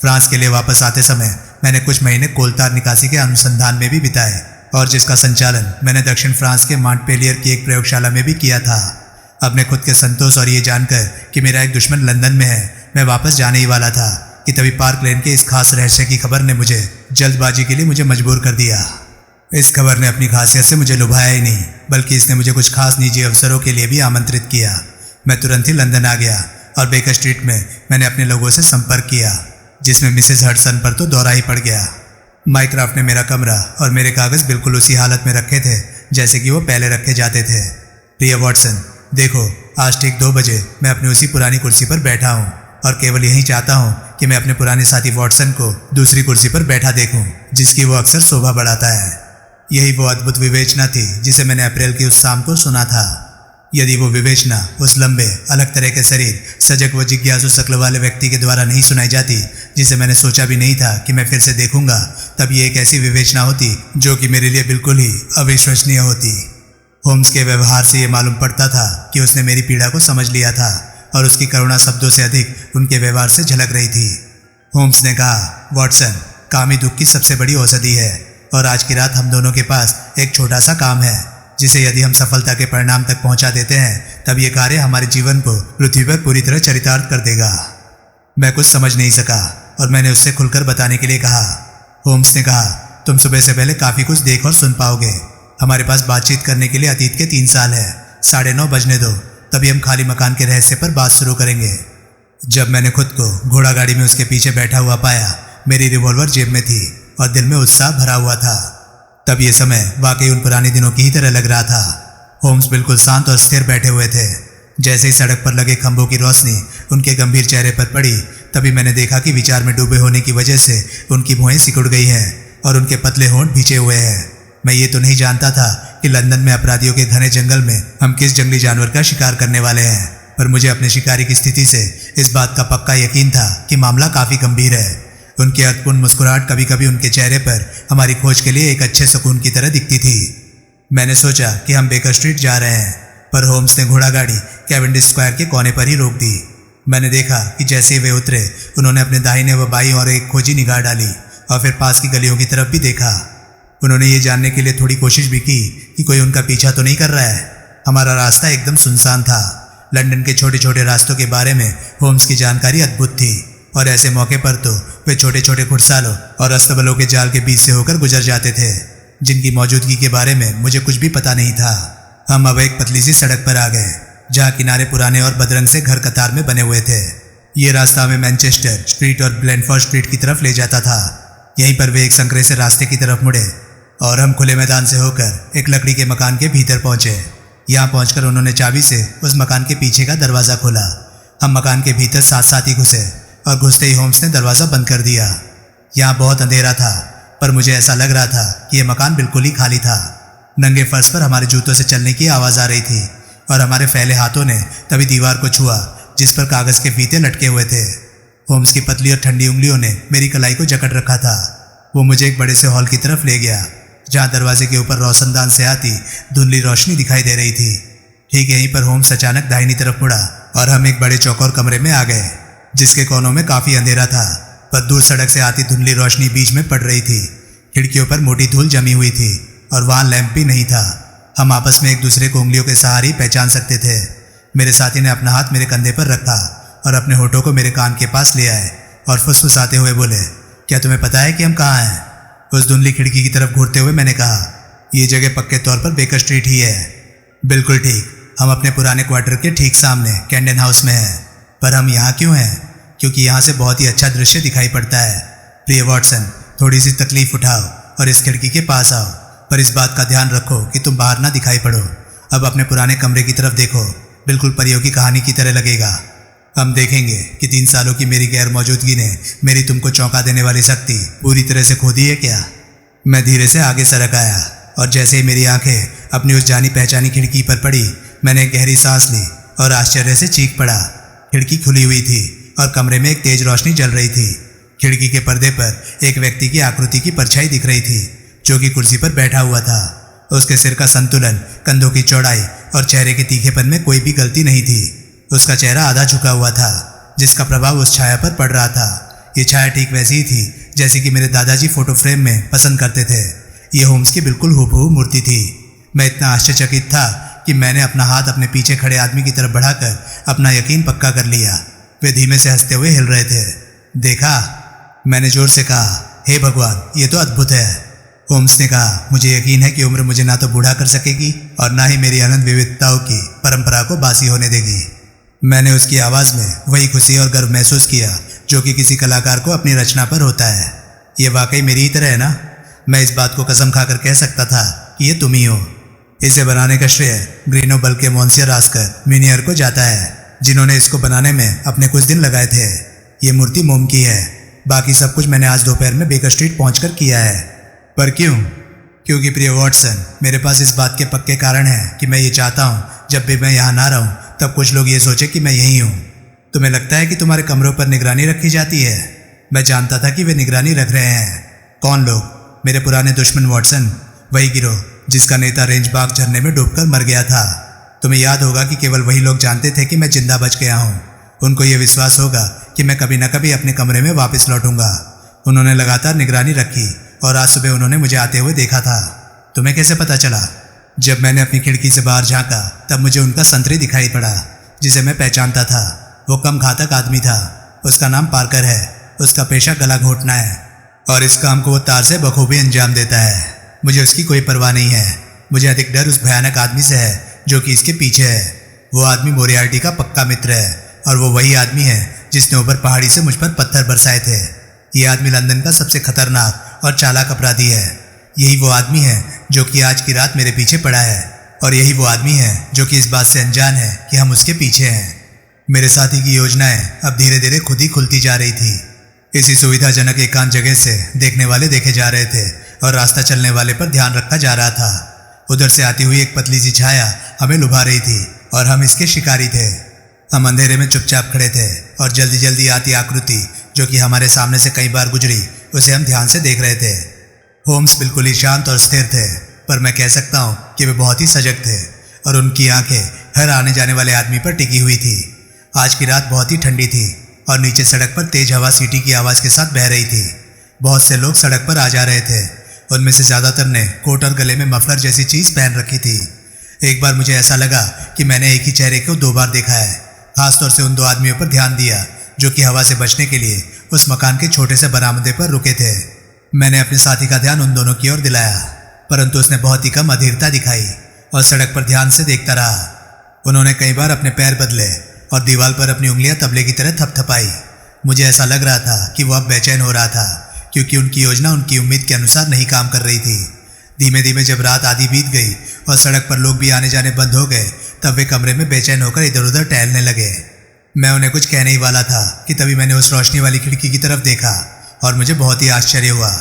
फ्रांस के लिए वापस आते समय मैंने कुछ महीने कोलतार निकासी के अनुसंधान में भी बिताए और जिसका संचालन मैंने दक्षिण फ्रांस के मॉन्टपेलियर की एक प्रयोगशाला में भी किया था। अपने खुद के संतोष और ये जानकर कि मेरा एक दुश्मन लंदन में है, मैं वापस जाने ही वाला था कि तभी पार्क लेन के इस खास रहस्य की खबर ने मुझे जल्दबाजी के लिए मजबूर कर दिया। इस खबर ने अपनी खासियत से मुझे लुभाया ही नहीं, बल्कि इसने मुझे कुछ खास निजी अवसरों के लिए भी आमंत्रित किया। मैं तुरंत ही लंदन आ गया और बेकर स्ट्रीट में मैंने अपने लोगों से संपर्क किया, जिसमें मिसेस हडसन पर तो दौरा ही पड़ गया। माइक्राफ्ट ने मेरा कमरा और मेरे कागज बिल्कुल उसी हालत में रखे थे जैसे कि वो पहले रखे जाते थे। प्रिय वॉटसन, देखो, आज ठीक 2 बजे मैं अपनी उसी पुरानी कुर्सी पर बैठा हूँ और केवल यही चाहता हूँ कि मैं अपने पुराने साथी वॉटसन को दूसरी कुर्सी पर बैठा देखूँ, जिसकी वो अक्सर शोभा बढ़ाता है। यही वो अद्भुत विवेचना थी जिसे मैंने अप्रैल की उस शाम को सुना था। यदि वो विवेचना उस लंबे अलग तरह के शरीर, सजग व जिज्ञासु शक्ल वाले व्यक्ति के द्वारा नहीं सुनाई जाती जिसे मैंने सोचा भी नहीं था कि मैं फिर से देखूंगा, तब ये एक ऐसी विवेचना होती जो कि मेरे लिए बिल्कुल ही अविश्वसनीय होती। होम्स के व्यवहार से ये मालूम पड़ता था कि उसने मेरी पीड़ा को समझ लिया था और उसकी करुणा शब्दों से अधिक उनके व्यवहार से झलक रही थी। होम्स ने कहा, वॉटसन, काम ही दुख की सबसे बड़ी औषधि है और आज की रात हम दोनों के पास एक छोटा सा काम है जिसे यदि हम सफलता के परिणाम तक पहुंचा देते हैं तब ये कार्य हमारे जीवन को पृथ्वी पर पूरी तरह चरितार्थ कर देगा। मैं कुछ समझ नहीं सका और मैंने उससे खुलकर बताने के लिए कहा। होम्स ने कहा, तुम सुबह से पहले काफी कुछ देख और सुन पाओगे। हमारे पास बातचीत करने के लिए अतीत के 3 साल है। 9:30 बजने दो, तभी हम खाली मकान के रहस्य पर बात शुरू करेंगे। जब मैंने खुद को घोड़ा गाड़ी में उसके पीछे बैठा हुआ पाया, मेरी रिवॉल्वर जेब में थी और दिल में उत्साह भरा हुआ था। तब ये समय वाकई उन पुराने दिनों की ही तरह लग रहा था। होम्स बिल्कुल शांत और स्थिर बैठे हुए थे। जैसे ही सड़क पर लगे खंभों की रोशनी उनके गंभीर चेहरे पर पड़ी, तभी मैंने देखा कि विचार में डूबे होने की वजह से उनकी भौहें सिकुड़ गई हैं और उनके पतले होंठ भींचे हुए हैं। मैं ये तो नहीं जानता था कि लंदन में अपराधियों के घने जंगल में हम किस जंगली जानवर का शिकार करने वाले हैं, पर मुझे अपने शिकारी की स्थिति से इस बात का पक्का यकीन था कि मामला काफी गंभीर है। उनकी अर्थपूर्ण मुस्कुराहट कभी कभी उनके चेहरे पर हमारी खोज के लिए एक अच्छे सुकून की तरह दिखती थी। मैंने सोचा कि हम बेकर स्ट्रीट जा रहे हैं, पर होम्स ने घोड़ा गाड़ी कैवेंडिश स्क्वायर के कोने पर ही रोक दी। मैंने देखा कि जैसे ही वे उतरे, उन्होंने अपने दाहिने व बाईं ओर एक खोजी निगाह डाली और फिर पास की गलियों की तरफ भी देखा। उन्होंने ये जानने के लिए थोड़ी कोशिश भी की कि कोई उनका पीछा तो नहीं कर रहा है। हमारा रास्ता एकदम सुनसान था। लंदन के छोटे छोटे रास्तों के बारे में होम्स की जानकारी अद्भुत थी और ऐसे मौके पर तो वे छोटे छोटे खुरसालों और अस्तबलों के जाल के बीच से होकर गुजर जाते थे, जिनकी मौजूदगी के बारे में मुझे कुछ भी पता नहीं था। हम अब एक पतली सी सड़क पर आ गए जहाँ किनारे पुराने और बदरंग से घर कतार में बने हुए थे। ये रास्ता हमें मैनचेस्टर स्ट्रीट और ब्लेंडफोर्ड स्ट्रीट की तरफ ले जाता था। यहीं पर वे एक संकरे से रास्ते की तरफ मुड़े और हम खुले मैदान से होकर एक लकड़ी के मकान के भीतर पहुंचे। यहाँ पहुंचकर उन्होंने चाबी से उस मकान के पीछे का दरवाज़ा खोला। हम मकान के भीतर साथ साथ ही घुसे और घुसते ही होम्स ने दरवाज़ा बंद कर दिया। यहाँ बहुत अंधेरा था, पर मुझे ऐसा लग रहा था कि यह मकान बिल्कुल ही खाली था। नंगे फर्श पर हमारे जूतों से चलने की आवाज़ आ रही थी और हमारे फैले हाथों ने तभी दीवार को छुआ जिस पर कागज़ के फीते लटके हुए थे। होम्स की पतली और ठंडी उंगलियों ने मेरी कलाई को जकड़ रखा था। वो मुझे एक बड़े से हॉल की तरफ ले गया जहाँ दरवाजे के ऊपर रोशनदान से आती धुंधली रोशनी दिखाई दे रही थी। ठीक यहीं पर होम्स अचानक दाहिनी तरफ मुड़ा और हम एक बड़े चौकोर कमरे में आ गए जिसके कोनों में काफ़ी अंधेरा था, पर दूर सड़क से आती धुंधली रोशनी बीच में पड़ रही थी। खिड़कियों पर मोटी धूल जमी हुई थी और वहाँ लैंप भी नहीं था। हम आपस में एक दूसरे को उंगलियों के सहारे पहचान सकते थे। मेरे साथी ने अपना हाथ मेरे कंधे पर रखा और अपने होठों को मेरे कान के पास ले आए और फुसफुसाते हुए बोले, क्या तुम्हें पता है कि हम कहाँ हैं? उस धुंधली खिड़की की तरफ घूरते हुए मैंने कहा, ये जगह पक्के तौर पर बेकर स्ट्रीट ही है। बिल्कुल ठीक, हम अपने पुराने क्वार्टर के ठीक सामने कैंडन हाउस में हैं। पर हम यहाँ क्यों हैं? क्योंकि यहाँ से बहुत ही अच्छा दृश्य दिखाई पड़ता है। प्रिय वॉटसन, थोड़ी सी तकलीफ उठाओ और इस खिड़की के पास आओ, पर इस बात का ध्यान रखो कि तुम बाहर ना दिखाई पड़ो। अब अपने पुराने कमरे की तरफ देखो, बिल्कुल परियों की कहानी की तरह लगेगा। हम देखेंगे कि 3 सालों की मेरी गैर मौजूदगी ने मेरी तुमको चौंका देने वाली शक्ति पूरी तरह से खो दी है क्या? मैं धीरे से आगे सरक आया और जैसे ही मेरी आंखें अपनी उस जानी पहचानी खिड़की पर पड़ी, मैंने एक गहरी सांस ली और आश्चर्य से चीख पड़ा। खिड़की खुली हुई थी और कमरे में एक तेज रोशनी जल रही थी। खिड़की के पर्दे पर एक व्यक्ति की आकृति की परछाई दिख रही थी। जो कि कुर्सी पर बैठा हुआ था। उसके सिर का संतुलन, कंधों की चौड़ाई और चेहरे के तीखेपन में कोई भी गलती नहीं थी। उसका चेहरा आधा झुका हुआ था, जिसका प्रभाव उस छाया पर पड़ रहा था। ये छाया ठीक वैसी ही थी जैसे कि मेरे दादाजी फोटो फ्रेम में पसंद करते थे। ये होम्स की बिल्कुल हूबहू मूर्ति थी। मैं इतना आश्चर्यचकित था कि मैंने अपना हाथ अपने पीछे खड़े आदमी की तरफ बढ़ाकर अपना यकीन पक्का कर लिया। वे धीमे से हंसते हुए हिल रहे थे। देखा? मैंने जोर से कहा, हे भगवान, ये तो अद्भुत है। होम्स ने कहा, मुझे यकीन है कि उम्र मुझे ना तो बूढ़ा कर सकेगी और ना ही मेरी अनंत विविधताओं की परंपरा को बासी होने देगी। मैंने उसकी आवाज़ में वही खुशी और गर्व महसूस किया जो कि किसी कलाकार को अपनी रचना पर होता है। ये वाकई मेरी ही तरह है ना? मैं इस बात को कसम खाकर कह सकता था कि ये तुम ही हो। इसे बनाने का श्रेय ग्रीनोबल के मोंसियर आस्कर म्यूनियर को जाता है, जिन्होंने इसको बनाने में अपने कुछ दिन लगाए थे। ये मूर्ति मोम की है। बाकी सब कुछ मैंने आज दोपहर में बेकर स्ट्रीट पहुंचकर किया है। पर क्यों? क्योंकि प्रिय वॉटसन, मेरे पास इस बात के पक्के कारण हैं कि मैं ये चाहता हूँ जब भी मैं यहाँ ना रहूँ तब कुछ लोग ये सोचे कि मैं यहीं हूँ। तुम्हें लगता है कि तुम्हारे कमरों पर निगरानी रखी जाती है? मैं जानता था कि वे निगरानी रख रहे हैं। कौन लोग? मेरे पुराने दुश्मन वॉटसन, वही गिरोह जिसका नेता रेंज बाग झरने में डूबकर मर गया था। तुम्हें याद होगा कि केवल वही लोग जानते थे कि मैं जिंदा बच गया हूँ। उनको ये विश्वास होगा कि मैं कभी न कभी अपने कमरे में वापस लौटूंगा। उन्होंने लगातार निगरानी रखी और आज सुबह उन्होंने मुझे आते हुए देखा था। तुम्हें कैसे पता चला? जब मैंने अपनी खिड़की से बाहर झांका तब मुझे उनका संतरी दिखाई पड़ा, जिसे मैं पहचानता था। वो कम घातक आदमी था। उसका नाम पार्कर है। उसका पेशा गला घोटना है और इस काम को वो तार से बखूबी अंजाम देता है। मुझे उसकी कोई परवाह नहीं है। मुझे अधिक डर उस भयानक आदमी से है जो कि इसके पीछे है। वो आदमी मोरियार्टी का पक्का मित्र है और वो वही आदमी है जिसने ऊपर पहाड़ी से मुझ पर पत्थर बरसाए थे। ये आदमी लंदन का सबसे खतरनाक और चालाक अपराधी है। यही वो आदमी है जो कि आज की रात मेरे पीछे पड़ा है और यही वो आदमी है जो कि इस बात से अनजान है कि हम उसके पीछे हैं। मेरे साथी की योजनाएं अब धीरे धीरे खुद ही खुलती जा रही थी। इसी सुविधाजनक एकांत जगह से देखने वाले देखे जा रहे थे और रास्ता चलने वाले पर ध्यान रखा जा रहा था। उधर से आती हुई एक पतली सी छाया हमें लुभा रही थी और हम इसके शिकारी थे। हम अंधेरे में चुपचाप खड़े थे और जल्दी जल्दी आती आकृति जो कि हमारे सामने से कई बार गुजरी उसे हम ध्यान से देख रहे थे। होम्स बिल्कुल ही शांत और स्थिर थे, पर मैं कह सकता हूँ कि वे बहुत ही सजग थे और उनकी आंखें हर आने जाने वाले आदमी पर टिकी हुई थी। आज की रात बहुत ही ठंडी थी और नीचे सड़क पर तेज हवा सीटी की आवाज़ के साथ बह रही थी। बहुत से लोग सड़क पर आ जा रहे थे। उनमें से ज़्यादातर ने कोट और गले में मफलर जैसी चीज़ पहन रखी थी। एक बार मुझे ऐसा लगा कि मैंने एक ही चेहरे को 2 बार देखा है। खासतौर से उन 2 आदमियों पर ध्यान दिया जो कि हवा से बचने के लिए उस मकान के छोटे से बरामदे पर रुके थे। मैंने अपने साथी का ध्यान उन दोनों की ओर दिलाया, परंतु उसने बहुत ही कम अधीरता दिखाई और सड़क पर ध्यान से देखता रहा। उन्होंने कई बार अपने पैर बदले और दीवार पर अपनी उंगलियां तबले की तरह थपथपाई। मुझे ऐसा लग रहा था कि वह अब बेचैन हो रहा था, क्योंकि उनकी योजना उनकी उम्मीद के अनुसार नहीं काम कर रही थी। धीमे धीमे जब रात आधी बीत गई और सड़क पर लोग भी आने जाने बंद हो गए, तब वे कमरे में बेचैन होकर इधर उधर टहलने लगे। मैं उन्हें कुछ कहने ही वाला था कि तभी मैंने उस रोशनी वाली खिड़की की तरफ देखा और मुझे बहुत ही आश्चर्य हुआ।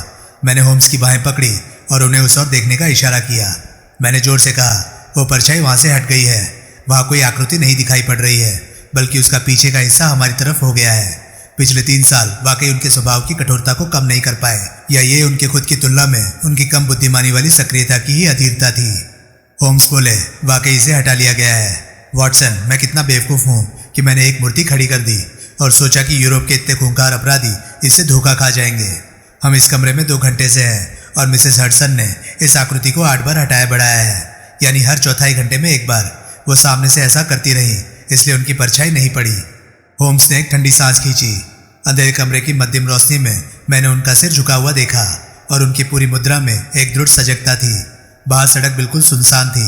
मैंने होम्स की बाहें पकड़ी और उन्हें उस ओर देखने का इशारा किया। मैंने जोर से कहा, वो परछाई वहाँ से हट गई है। वहाँ कोई आकृति नहीं दिखाई पड़ रही है, बल्कि उसका पीछे का हिस्सा हमारी तरफ हो गया है। पिछले 3 साल वाकई उनके स्वभाव की कठोरता को कम नहीं कर पाए, या ये उनके खुद की तुलना में उनकी कम बुद्धिमानी वाली सक्रियता की ही अधीरता थी। होम्स बोले, वाकई इसे हटा लिया गया है। वॉटसन, मैं कितना बेवकूफ़ हूँ कि मैंने एक मूर्ति खड़ी कर दी और सोचा कि यूरोप के इतने खूंखार अपराधी इससे धोखा खा जाएंगे। हम इस कमरे में 2 घंटे से हैं और मिसेस हडसन ने इस आकृति को 8 बार हटाया बढ़ाया है, यानी हर चौथाई घंटे में 1 बार। वो सामने से ऐसा करती रही, इसलिए उनकी परछाई नहीं पड़ी। होम्स ने एक ठंडी सांस खींची। अंधेरे कमरे की मध्यम रोशनी में मैंने उनका सिर झुका हुआ देखा और उनकी पूरी मुद्रा में एक दृढ़ सजगता थी। बाहर सड़क बिल्कुल सुनसान थी।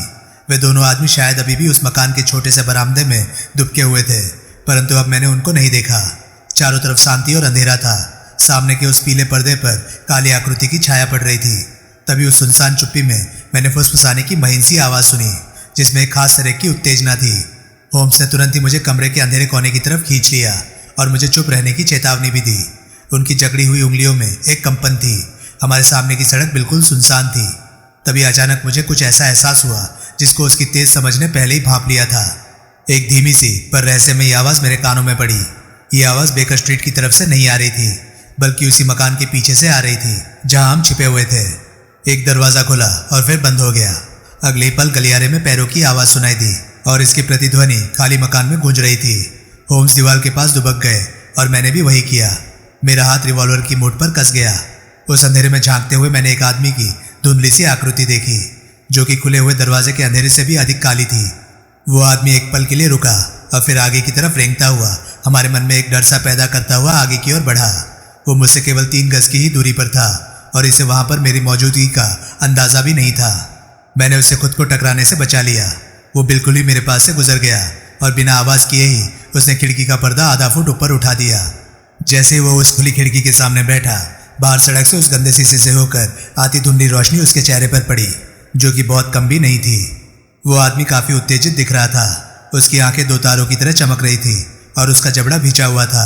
वे दोनों आदमी शायद अभी भी उस मकान के छोटे से बरामदे में दुबके हुए थे, परंतु अब मैंने उनको नहीं देखा। चारों तरफ शांति और अंधेरा था। सामने के उस पीले पर्दे पर काली आकृति की छाया पड़ रही थी। तभी उस सुनसान चुप्पी में मैंने फुसफुसाने की महीन सी आवाज़ सुनी, जिसमें एक खास तरह की उत्तेजना थी। होम्स ने तुरंत ही मुझे कमरे के अंधेरे कोने की तरफ खींच लिया और मुझे चुप रहने की चेतावनी भी दी। उनकी जकड़ी हुई उंगलियों में एक कंपन थी। हमारे सामने की सड़क बिल्कुल सुनसान थी। तभी अचानक मुझे कुछ ऐसा एहसास हुआ जिसको उसकी तेज समझ ने पहले ही भांप लिया था। एक धीमी सी पर रहस्यमयी आवाज़ मेरे कानों में पड़ी। ये आवाज़ बेकर स्ट्रीट की तरफ से नहीं आ रही थी, बल्कि उसी मकान के पीछे से आ रही थी जहां हम छिपे हुए थे। एक दरवाजा खुला और फिर बंद हो गया। अगले पल गलियारे में पैरों की आवाज सुनाई दी और इसकी प्रतिध्वनि खाली मकान में गूंज रही थी। होम्स दीवार के पास दुबक गए और मैंने भी वही किया। मेरा हाथ रिवॉल्वर की मुठ पर कस गया। उस अंधेरे में झांकते हुए मैंने एक आदमी की धुंधली सी आकृति देखी जो कि खुले हुए दरवाजे के अंधेरे से भी अधिक काली थी। वो आदमी एक पल के लिए रुका और फिर आगे की तरफ रेंगता हुआ हमारे मन में एक डर सा पैदा करता हुआ आगे की ओर बढ़ा। वो मुझसे केवल 3 गज की ही दूरी पर था और इसे वहां पर मेरी मौजूदगी का अंदाजा भी नहीं था। मैंने उसे खुद को टकराने से बचा लिया। वो बिल्कुल ही मेरे पास से गुजर गया और बिना आवाज किए ही उसने खिड़की का पर्दा आधा फुट ऊपर उठा दिया। जैसे ही वो उस खुली खिड़की के सामने बैठा, बाहर सड़क से उस गंदे शीशे से होकर आती धुंधली रोशनी उसके चेहरे पर पड़ी, जो कि बहुत कम भी नहीं थी। वो आदमी काफी उत्तेजित दिख रहा था। उसकी आंखें 2 तारों की तरह चमक रही थी और उसका जबड़ा भिंचा हुआ था।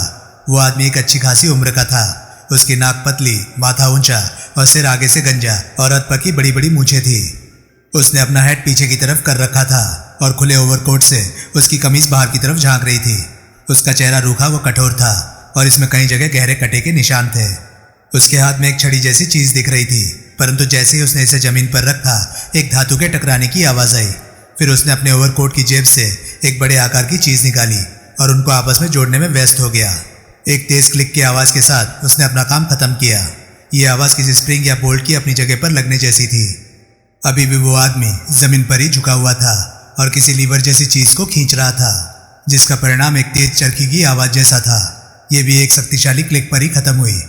वो आदमी एक अच्छी खासी उम्र का था। उसकी नाक पतली, माथा ऊंचा और सिर आगे से गंजा और अध पर की बड़ी बड़ी मूछें थी। उसने अपना हेड पीछे की तरफ कर रखा था और खुले ओवरकोट से उसकी कमीज बाहर की तरफ झांक रही थी। उसका चेहरा रूखा व कठोर था और इसमें कई जगह गहरे कटे के निशान थे। उसके हाथ में एक छड़ी जैसी चीज दिख रही थी, परंतु जैसे ही उसने इसे जमीन पर रखा, एक धातु के टकराने की आवाज आई। फिर उसने अपने ओवरकोट की जेब से एक बड़े आकार की चीज निकाली और उनको आपस में जोड़ने में व्यस्त हो गया। एक तेज क्लिक की आवाज के साथ उसने अपना काम खत्म किया। ये आवाज किसी स्प्रिंग या बोल्ट की अपनी जगह पर लगने जैसी थी। अभी भी वो आदमी जमीन पर ही झुका हुआ था और किसी लीवर जैसी चीज को खींच रहा था, जिसका परिणाम एक तेज चरखी की आवाज जैसा था। यह भी एक शक्तिशाली क्लिक पर ही खत्म हुई।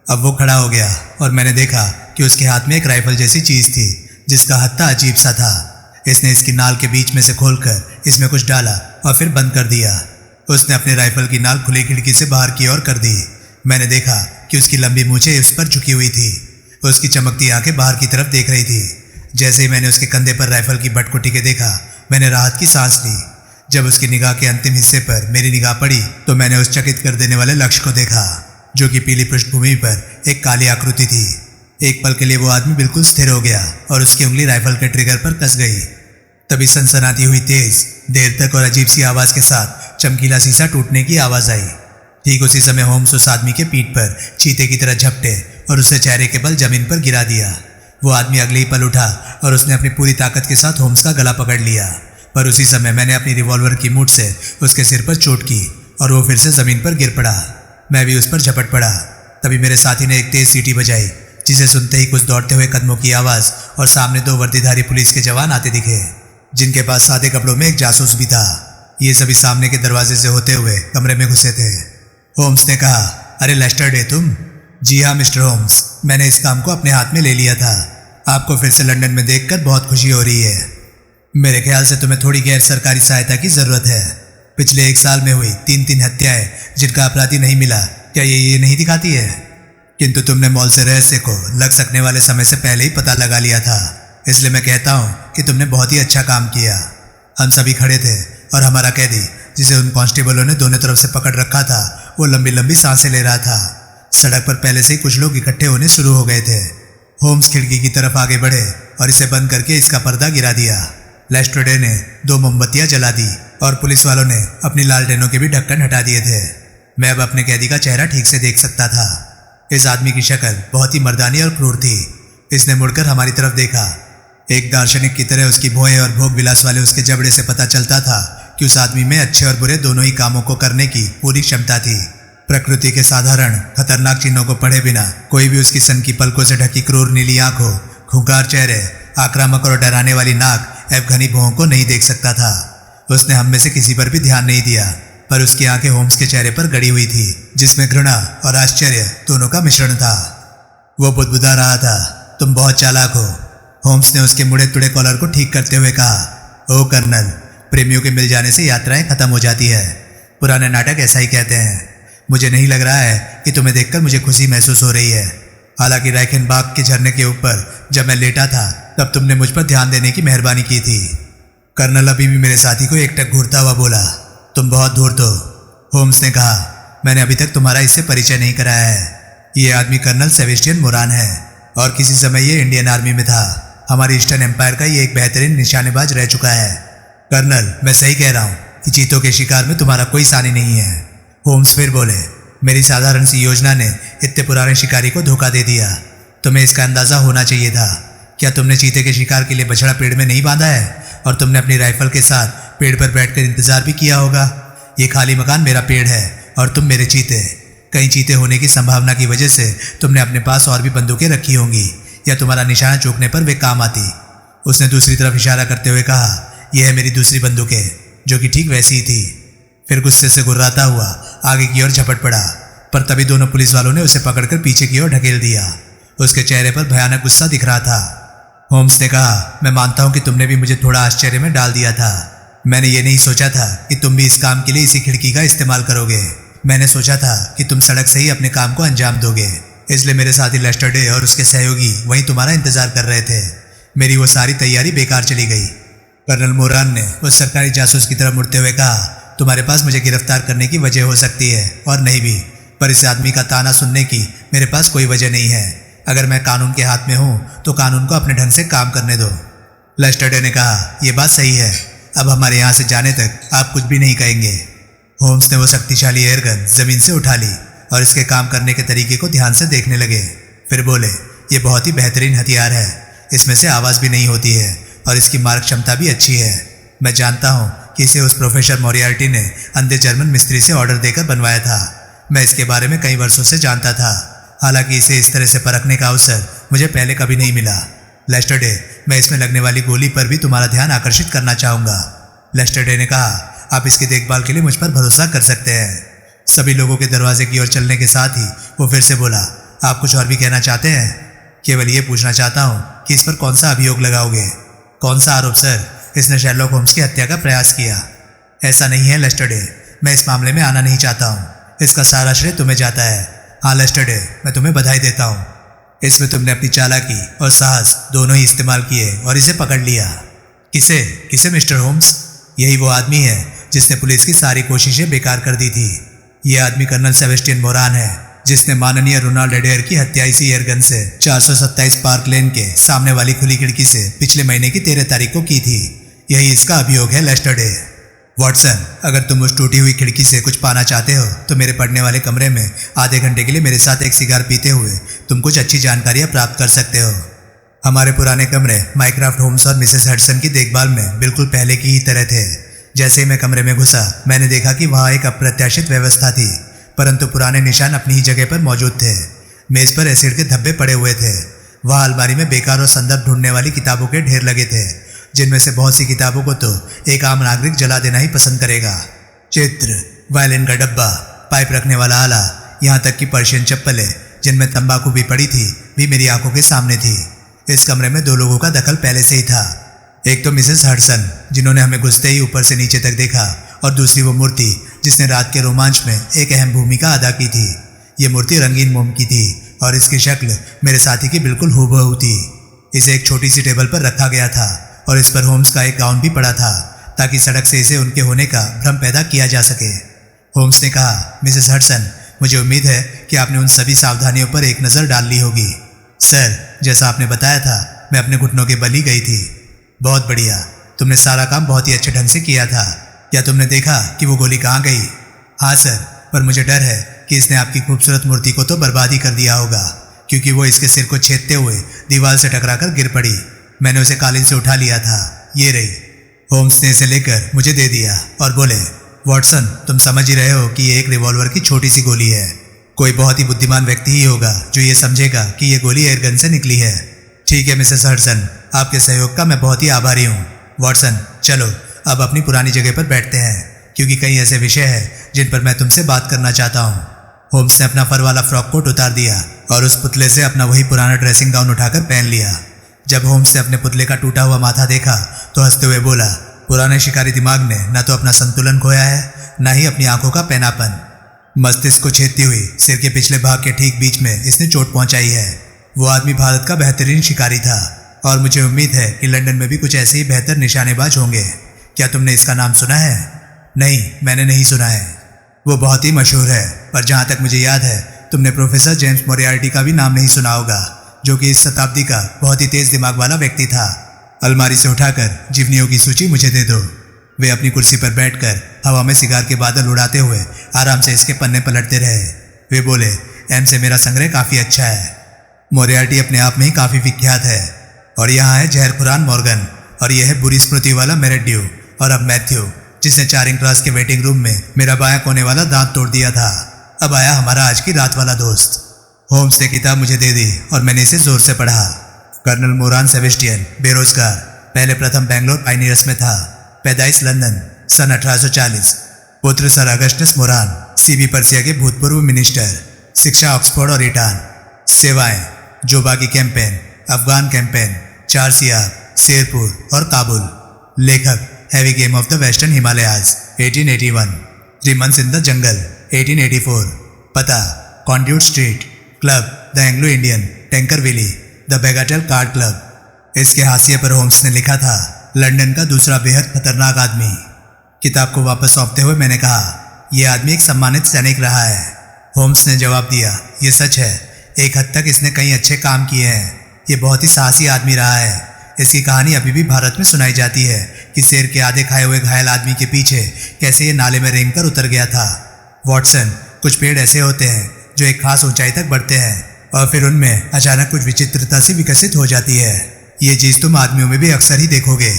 अब वो खड़ा हो गया और मैंने देखा कि उसके हाथ में एक राइफल जैसी चीज थी, जिसका हत्था अजीब सा था। इसने इसकी नाल के बीच में से खोलकर इसमें कुछ डाला और फिर बंद कर दिया। उसने अपने राइफल की नाल खुली खिड़की से बाहर की ओर कर दी। मैंने देखा कि उसकी लंबी मूछें उस पर झुकी हुई थी। उसकी चमकती आंखें बाहर की तरफ देख रही थी। जैसे ही मैंने उसके कंधे पर राइफल की बट को टिके देखा, मैंने राहत की सांस ली। जब उसकी निगाह के अंतिम हिस्से पर मेरी निगाह पड़ी तो मैंने उस चकित कर देने वाले लक्ष्य को देखा, जो कि पीली पृष्ठभूमि पर एक काली आकृति थी। एक पल के लिए वो आदमी बिल्कुल स्थिर हो गया और उसकी उंगली राइफल के ट्रिगर पर कस गई। तभी सनसनाती हुई तेज, देर तक और अजीब सी आवाज के साथ चमकीला शीशा टूटने की आवाज आई। ठीक उसी समय होम्स उस आदमी के पीठ पर चीते की तरह झपटे और उसे चेहरे के बल जमीन पर गिरा दिया। वो आदमी अगले ही पल उठा और उसने अपनी पूरी ताकत के साथ होम्स का गला पकड़ लिया, पर उसी समय मैंने अपनी रिवॉल्वर की मुठ से उसके सिर पर चोट की और वो फिर से जमीन पर गिर पड़ा। मैं भी उस पर झपट पड़ा। तभी मेरे साथी ने एक तेज सीटी बजाई, जिसे सुनते ही कुछ दौड़ते हुए कदमों की आवाज और सामने 2 वर्दीधारी पुलिस के जवान आते दिखे, जिनके पास सादे कपड़ों में एक जासूस भी था। ये सभी सामने के दरवाजे से होते हुए कमरे में घुसे थे। होम्स ने कहा, अरे लेस्टर डे तुम? जी हाँ मिस्टर होम्स, मैंने इस काम को अपने हाथ में ले लिया था। आपको फिर से लंदन में देखकर बहुत खुशी हो रही है। मेरे ख्याल से तुम्हें थोड़ी गैर सरकारी सहायता की जरूरत है। पिछले 1 साल में हुई 3 हत्याएं जिनका अपराधी नहीं मिला, क्या ये नहीं दिखाती है? किंतु तुमने मॉल से रहस्य को लग सकने वाले समय से पहले ही पता लगा लिया था, इसलिए मैं कहता हूँ कि तुमने बहुत ही अच्छा काम किया। हम सभी खड़े थे और हमारा कैदी, जिसे उन कांस्टेबलों ने दोनों तरफ से पकड़ रखा था, वो लंबी लंबी सांसें ले रहा था। सड़क पर पहले से ही कुछ लोग इकट्ठे होने शुरू हो गए थे। होम्स खिड़की की तरफ आगे बढ़े और इसे बंद करके इसका पर्दा गिरा दिया। लेस्ट्रेडे ने 2 मोमबत्तियां जला दी और पुलिस वालों ने अपनी लालटेनों के भी ढक्कन हटा दिए थे। मैं अब अपने कैदी का चेहरा ठीक से देख सकता था। इस आदमी की शक्ल बहुत ही मर्दानी और क्रूर थी। इसने मुड़कर हमारी तरफ देखा। एक दार्शनिक की तरह उसकी भौहें और भोग विलास वाले उसके जबड़े से पता चलता था कि उस आदमी में अच्छे और बुरे दोनों ही कामों को करने की पूरी क्षमता थी। प्रकृति के साधारण खतरनाक चिन्हों को पढ़े बिना कोई भी उसकी सन की पलकों से ढकी क्रूर नीली आंखों, खूंखार चेहरे, आक्रामक और डराने वाली नाक एवं घनी भौहों को नहीं देख सकता था। उसने हम में से किसी पर भी ध्यान नहीं दिया, पर उसकी आंखें होम्स के चेहरे पर गड़ी हुई थी, जिसमें घृणा और आश्चर्य दोनों का मिश्रण था। वो बुदबुदा रहा था, तुम बहुत चालाक हो। होम्स ने उसके मुड़े तुड़े कॉलर को ठीक करते हुए कहा, ओ कर्नल, प्रेमियों के मिल जाने से यात्राएं खत्म हो जाती है। पुराने नाटक ऐसा ही कहते हैं। मुझे नहीं लग रहा है कि तुम्हें देखकर मुझे खुशी महसूस हो रही है। हालांकि राइखेनबाग के झरने के ऊपर जब मैं लेटा था, तब तुमने मुझ पर ध्यान देने की मेहरबानी की थी। कर्नल अभी भी मेरे साथी को एकटक घूरता हुआ बोला, तुम बहुत धूर्त हो। होम्स ने कहा, मैंने अभी तक तुम्हारा इससे परिचय नहीं कराया है। ये आदमी कर्नल सेबेस्टियन मोरान है और किसी समय ये इंडियन आर्मी में था। हमारी ईस्टर्न एम्पायर का ये एक बेहतरीन निशानेबाज रह चुका है। कर्नल, मैं सही कह रहा हूँ कि चीतों के शिकार में तुम्हारा कोई सानी नहीं है। होम्स फिर बोले, मेरी साधारण सी योजना ने इतने पुराने शिकारी को धोखा दे दिया। तुम्हें इसका अंदाजा होना चाहिए था। क्या तुमने चीते के शिकार के लिए बछड़ा पेड़ में नहीं बांधा है? और तुमने अपनी राइफल के साथ पेड़ पर बैठकर इंतजार भी किया होगा। ये खाली मकान मेरा पेड़ है और तुम मेरे चीते। कहीं चीते होने की संभावना की वजह से तुमने अपने पास और भी बंदूकें रखी होंगी या तुम्हारा निशाना चूकने पर वे काम आती। उसने दूसरी तरफ इशारा करते हुए कहा, यह है मेरी दूसरी बंदूकें, जो कि ठीक वैसी ही थी। फिर गुस्से से गुर्राता हुआ आगे की ओर झपट पड़ा, पर तभी दोनों पुलिस वालों ने उसे पकड़कर पीछे की ओर ढकेल दिया। उसके चेहरे पर भयानक गुस्सा दिख रहा था। होम्स ने कहा, मैं मानता हूं कि तुमने भी मुझे थोड़ा आश्चर्य में डाल दिया था। मैंने ये नहीं सोचा था कि तुम भी इस काम के लिए इसी खिड़की का इस्तेमाल करोगे। मैंने सोचा था कि तुम सड़क से ही अपने काम को अंजाम दोगे, इसलिए मेरे साथी लेस्टर डे और उसके सहयोगी वहीं तुम्हारा इंतजार कर रहे थे। मेरी वो सारी तैयारी बेकार चली गई। कर्नल मोरान ने उस सरकारी जासूस की तरफ मुड़ते हुए कहा, तुम्हारे पास मुझे गिरफ्तार करने की वजह हो सकती है और नहीं भी, पर इस आदमी का ताना सुनने की मेरे पास कोई वजह नहीं है। अगर मैं कानून के हाथ में हूं तो कानून को अपने ढंग से काम करने दो। लेस्टर डे ने कहा, यह बात सही है, अब हमारे यहाँ से जाने तक आप कुछ भी नहीं कहेंगे। होम्स ने वो शक्तिशाली एयरगन जमीन से उठा ली और इसके काम करने के तरीके को ध्यान से देखने लगे। फिर बोले, ये बहुत ही बेहतरीन हथियार है, इसमें से आवाज़ भी नहीं होती है और इसकी मारक क्षमता भी अच्छी है। मैं जानता हूँ कि इसे उस प्रोफेसर मोरियार्टी ने अंधे जर्मन मिस्त्री से ऑर्डर देकर बनवाया था। मैं इसके बारे में कई वर्षों से जानता था, हालांकि इसे इस तरह से परखने का अवसर मुझे पहले कभी नहीं मिला। लेस्टर डे, मैं इसमें लगने वाली गोली पर भी तुम्हारा ध्यान आकर्षित करना चाहूँगा। लेस्टर डे ने कहा, आप इसकी देखभाल के लिए मुझ पर भरोसा कर सकते हैं। सभी लोगों के दरवाजे की ओर चलने के साथ ही वो फिर से बोला, आप कुछ और भी कहना चाहते हैं? केवल ये पूछना चाहता हूँ कि इस पर कौन सा अभियोग लगाओगे? कौन सा आरोप सर? इसने शेरलॉक होम्स की हत्या का प्रयास किया। ऐसा नहीं है लेस्टर डे, मैं इस मामले में आना नहीं चाहता हूँ। इसका सारा श्रेय तुम्हें जाता है। हाँ लेस्टर डे, मैं तुम्हें बधाई देता हूँ। इसमें तुमने अपनी चालाकी और साहस दोनों ही इस्तेमाल किए और इसे पकड़ लिया। किसे? किसे मिस्टर होम्स? यही वो आदमी है जिसने पुलिस की सारी कोशिशें बेकार कर दी थी। यह आदमी कर्नल सेबेस्टियन मोरान है, जिसने माननीय रोनाल्ड एडेयर की हत्या इसी एयरगन से 427 पार्क लेन के सामने वाली खुली खिड़की से पिछले महीने की 13 तारीख को की थी। यही इसका अभियोग है लेस्टर डे। वॉटसन, अगर तुम उस टूटी हुई खिड़की से कुछ पाना चाहते हो तो मेरे पढ़ने वाले कमरे में आधे घंटे के लिए मेरे साथ एक सिगार पीते हुए तुम कुछ अच्छी जानकारियां प्राप्त कर सकते हो। हमारे पुराने कमरे माइक्राफ्ट होम्स और मिसेस हडसन की देखभाल में बिल्कुल पहले की ही तरह थे। जैसे ही मैं कमरे में घुसा, मैंने देखा कि वहाँ एक अप्रत्याशित व्यवस्था थी, परंतु पुराने निशान अपनी ही जगह पर मौजूद थे। मेज पर एसिड के धब्बे पड़े हुए थे। वहाँ अलमारी में बेकार और संदर्भ ढूंढने वाली किताबों के ढेर लगे थे, जिनमें से बहुत सी किताबों को तो एक आम नागरिक जला देना ही पसंद करेगा। चित्र, वायलिन का डब्बा, पाइप रखने वाला आला, यहाँ तक कि पर्शियन चप्पलें जिनमें तंबाकू भी पड़ी थी, भी मेरी आंखों के सामने थी। इस कमरे में 2 लोगों का दखल पहले से ही था। एक तो मिसेस हडसन, जिन्होंने हमें घुसते ही ऊपर से नीचे तक देखा, और दूसरी वो मूर्ति जिसने रात के रोमांच में एक अहम भूमिका अदा की थी। ये मूर्ति रंगीन मोम की थी और इसकी शक्ल मेरे साथी की बिल्कुल हूबहू थी। इसे एक छोटी सी टेबल पर रखा गया था और इस पर होम्स का एक गाउन भी पड़ा था, ताकि सड़क से इसे उनके होने का भ्रम पैदा किया जा सके। होम्स ने कहा, मिसेस हडसन, मुझे उम्मीद है कि आपने उन सभी सावधानियों पर एक नज़र डाल ली होगी। सर, जैसा आपने बताया था, मैं अपने घुटनों के बल ही गई थी। बहुत बढ़िया, तुमने सारा काम बहुत ही अच्छे ढंग से किया था। क्या तुमने देखा कि वो गोली कहाँ गई? हाँ सर, पर मुझे डर है कि इसने आपकी खूबसूरत मूर्ति को तो बर्बाद ही कर दिया होगा, क्योंकि वो इसके सिर को छेदते हुए दीवार से टकराकर गिर पड़ी। मैंने उसे कालीन से उठा लिया था, ये रही। होम्स ने इसे लेकर मुझे दे दिया और बोले, वॉटसन, तुम समझ ही रहे हो कि ये एक रिवॉल्वर की छोटी सी गोली है। कोई बहुत ही बुद्धिमान व्यक्ति ही होगा जो ये समझेगा कि ये गोली एयरगन से निकली है। ठीक है मिसेस हडसन, आपके सहयोग का मैं बहुत ही आभारी हूँ। वॉटसन, चलो अब अपनी पुरानी जगह पर बैठते हैं, क्योंकि कई ऐसे विषय हैं जिन पर मैं तुमसे बात करना चाहता हूँ। होम्स ने अपना फर वाला फ्रॉक कोट उतार दिया और उस पुतले से अपना वही पुराना ड्रेसिंग गाउन उठाकर पहन लिया। जब होम्स ने अपने पुतले का टूटा हुआ माथा देखा तो हंसते हुए बोला, पुराने शिकारी दिमाग ने न तो अपना संतुलन खोया है, न ही अपनी आंखों का पैनापन। मस्तिष्क को छेदती हुई सिर के पिछले भाग के ठीक बीच में इसने चोट पहुंचाई है। वो आदमी भारत का बेहतरीन शिकारी था और मुझे उम्मीद है कि लंदन में भी कुछ ऐसे ही बेहतर निशानेबाज होंगे। क्या तुमने इसका नाम सुना है? नहीं, मैंने नहीं सुना है। वो बहुत ही मशहूर है, पर जहाँ तक मुझे याद है तुमने प्रोफेसर जेम्स मोरियार्टी का भी नाम नहीं सुना होगा, जो कि इस शताब्दी का बहुत ही तेज दिमाग वाला व्यक्ति था। अलमारी से उठाकर जीवनियों की सूची मुझे दे दो। वे अपनी कुर्सी पर बैठकर हवा में सिगार के बादल उड़ाते हुए आराम से इसके पन्ने पलटते रहे। वे बोले, एम से मेरा संग्रह काफ़ी अच्छा है। मोरियार्टी अपने आप में ही काफ़ी विख्यात है। और यहाँ है जहरखुरान मॉर्गन, और यह है बुरी स्मृति वाला मेरेड्यू, और अब मैथ्यू, जिसने चारिंग क्रॉस के वेटिंग रूम में मेरा बायां कोने वाला दांत तोड़ दिया था। अब आया हमारा आज की रात वाला दोस्त। होम्स ने किताब मुझे दे दी और मैंने इसे जोर से पढ़ा। कर्नल मोरान सेबेस्टियन, बेरोजगार, पहले प्रथम बेंगलोर पाइनियर्स में था, पैदाइश लंदन, सन 1840, पुत्र sir Augustus Moran, CB Persia के भूतपूर्व मिनिस्टर, शिक्षा ऑक्सफोर्ड और ईटान, सेवाएं जोबा की कैंपेन, अफगान कैंपेन, चार सियाब, शेरपुर और काबुल। लेखक heavy game of the western Himalayas 1881, 3 months in the jungle 1884, पता Conduit Street, club the Anglo Indian, Tanker Valley, the bagatelle card club. इसके हाशिए पर होम्स ने लिखा था, लंदन का दूसरा बेहद खतरनाक आदमी। किताब को वापस सौंपते हुए मैंने कहा, यह आदमी एक सम्मानित सैनिक रहा है। होम्स ने जवाब दिया, यह सच है, एक हद तक इसने कई अच्छे काम किए हैं। ये बहुत ही साहसी आदमी रहा है। इसकी कहानी अभी भी भारत में सुनाई जाती है कि शेर के आधे खाए हुए घायल आदमी के पीछे कैसे ये नाले में रेंगकर उतर गया था। वॉटसन, कुछ पेड़ ऐसे होते हैं जो एक खास ऊंचाई तक बढ़ते हैं और फिर उनमें अचानक कुछ विचित्रता से विकसित हो जाती है। ये चीज तुम आदमियों में भी अक्सर ही देखोगे।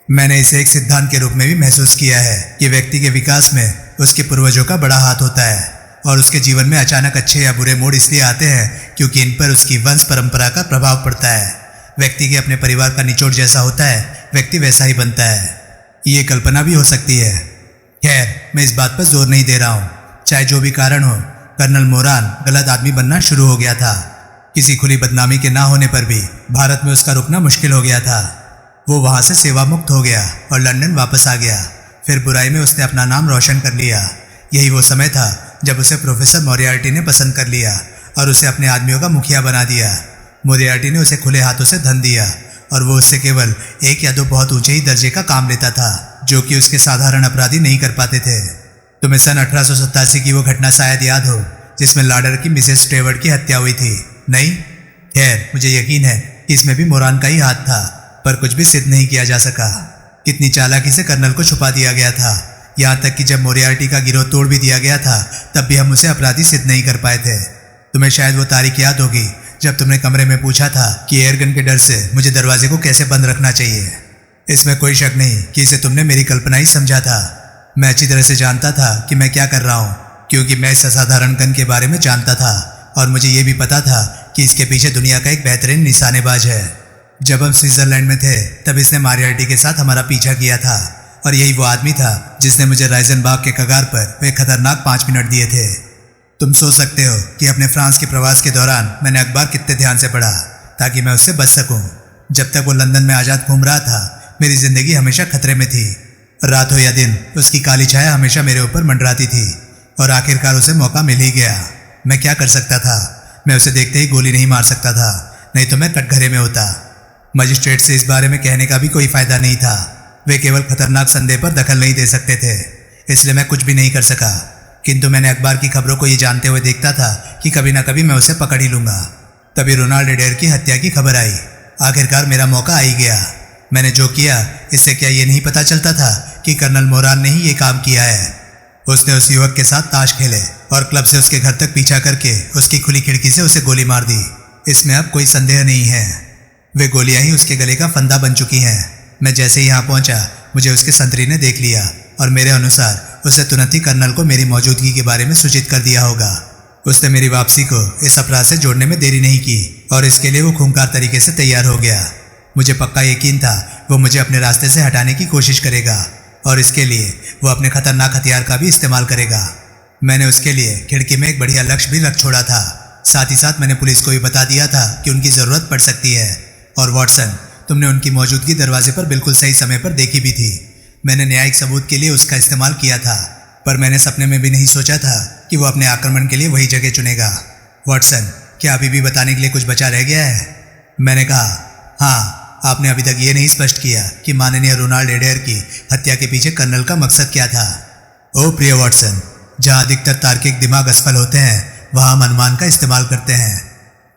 मैंने इसे एक सिद्धांत के रूप में भी महसूस किया है कि व्यक्ति के विकास में उसके पूर्वजों का बड़ा हाथ होता है और उसके जीवन में अचानक अच्छे या बुरे मोड़ इसलिए आते हैं क्योंकि इन पर उसकी वंश परंपरा का प्रभाव पड़ता है। व्यक्ति के अपने परिवार का निचोड़ जैसा होता है, व्यक्ति वैसा ही बनता है। ये कल्पना भी हो सकती है। खैर, मैं इस बात पर जोर नहीं दे रहा हूँ। चाहे जो भी कारण हो, कर्नल मोरान गलत आदमी बनना शुरू हो गया था। किसी खुली बदनामी के ना होने पर भी भारत में उसका रुकना मुश्किल हो गया था। वो वहाँ से सेवा मुक्त हो गया और लंदन वापस आ गया। फिर बुराई में उसने अपना नाम रोशन कर लिया। यही वो समय था जब उसे प्रोफेसर मोरियार्टी ने पसंद कर लिया और उसे अपने आदमियों का मुखिया बना दिया। मोरियार्टी ने उसे खुले हाथों से धन दिया और वो उससे केवल एक या दो बहुत ऊंचे ही दर्जे का काम लेता था जो कि उसके साधारण अपराधी नहीं कर पाते थे। तुम्हें सन 1887 की वो घटना शायद याद हो जिसमें लाडर की मिसेस स्टेवर्ट की हत्या हुई थी, नहीं? खैर, मुझे यकीन है कि इसमें भी मोरान का ही हाथ था, पर कुछ भी सिद्ध नहीं किया जा सका। कितनी चालाकी से कर्नल को छुपा दिया गया था। यहाँ तक कि जब मोरियार्टी का गिरोह तोड़ भी दिया गया था तब भी हम उसे अपराधी सिद्ध नहीं कर पाए थे। तुम्हें शायद वो तारीख याद होगी जब तुमने कमरे में पूछा था कि एयरगन के डर से मुझे दरवाजे को कैसे बंद रखना चाहिए। इसमें कोई शक नहीं कि इसे तुमने मेरी कल्पना ही समझा था। मैं अच्छी तरह से जानता था कि मैं क्या कर रहा हूँ, क्योंकि मैं इस असाधारण गन के बारे में जानता था और मुझे ये भी पता था कि इसके पीछे दुनिया का एक बेहतरीन निशानेबाज है। जब हम स्विट्जरलैंड में थे तब इसने मोरियार्टी के साथ हमारा पीछा किया था और यही वो आदमी था जिसने मुझे राइजनबाग के कगार पर वे खतरनाक 5 मिनट दिए थे। तुम सोच सकते हो कि अपने फ्रांस के प्रवास के दौरान मैंने अखबार कितने ध्यान से पढ़ा ताकि मैं उससे बच सकूं। जब तक वो लंदन में आज़ाद घूम रहा था मेरी जिंदगी हमेशा खतरे में थी। रात हो या दिन उसकी काली छाया हमेशा मेरे ऊपर मंडराती थी और आखिरकार उसे मौका मिल ही गया। मैं क्या कर सकता था? मैं उसे देखते ही गोली नहीं मार सकता था, नहीं तो मैं कटघरे में होता। मजिस्ट्रेट से इस बारे में कहने का भी कोई फायदा नहीं था। वे केवल खतरनाक संदेह पर दखल नहीं दे सकते थे, इसलिए मैं कुछ भी नहीं कर सका। किंतु मैंने अखबार की खबरों को ये जानते हुए देखता था कि कभी ना कभी मैं उसे पकड़ ही लूंगा। तभी रोनाल्ड एडेयर की हत्या की खबर आई। आखिरकार मेरा मौका आ ही गया। मैंने जो किया इससे क्या ये नहीं पता चलता था कि कर्नल मोरान ने ही ये काम किया है। उसने उस युवक के साथ ताश खेले और क्लब से उसके घर तक पीछा करके उसकी खुली खिड़की से उसे गोली मार दी। इसमें अब कोई संदेह नहीं है, वे गोलियां ही उसके गले का फंदा बन चुकी हैं। मैं जैसे ही यहाँ पहुंचा मुझे उसके संतरी ने देख लिया और मेरे अनुसार उसे तुरंत ही कर्नल को मेरी मौजूदगी के बारे में सूचित कर दिया होगा। उसने मेरी वापसी को इस अपराध से जोड़ने में देरी नहीं की और इसके लिए वो खूंखार तरीके से तैयार हो गया। मुझे पक्का यकीन था वो मुझे अपने रास्ते से हटाने की कोशिश करेगा और इसके लिए वो अपने खतरनाक हथियार का भी इस्तेमाल करेगा। मैंने उसके लिए खिड़की में एक बढ़िया लक्ष्य भी रख छोड़ा था। साथ ही साथ मैंने पुलिस को भी बता दिया था कि उनकी ज़रूरत पड़ सकती है। और वॉटसन, तुमने उनकी मौजूदगी दरवाजे पर बिल्कुल सही समय पर देखी भी थी। मैंने न्यायिक सबूत के लिए उसका इस्तेमाल किया था, पर मैंने सपने में भी नहीं सोचा था कि वो अपने आक्रमण के लिए वही जगह चुनेगा। वॉटसन, क्या अभी भी बताने के लिए कुछ बचा रह गया है? मैंने कहा, हाँ, आपने अभी तक ये नहीं स्पष्ट किया कि माननीय रोनाल्ड एडेयर की हत्या के पीछे कर्नल का मकसद क्या था। ओ प्रिय वॉटसन, जहाँ अधिकतर तार्किक दिमाग असफल होते हैं वहाँ हम अनुमान का इस्तेमाल करते हैं।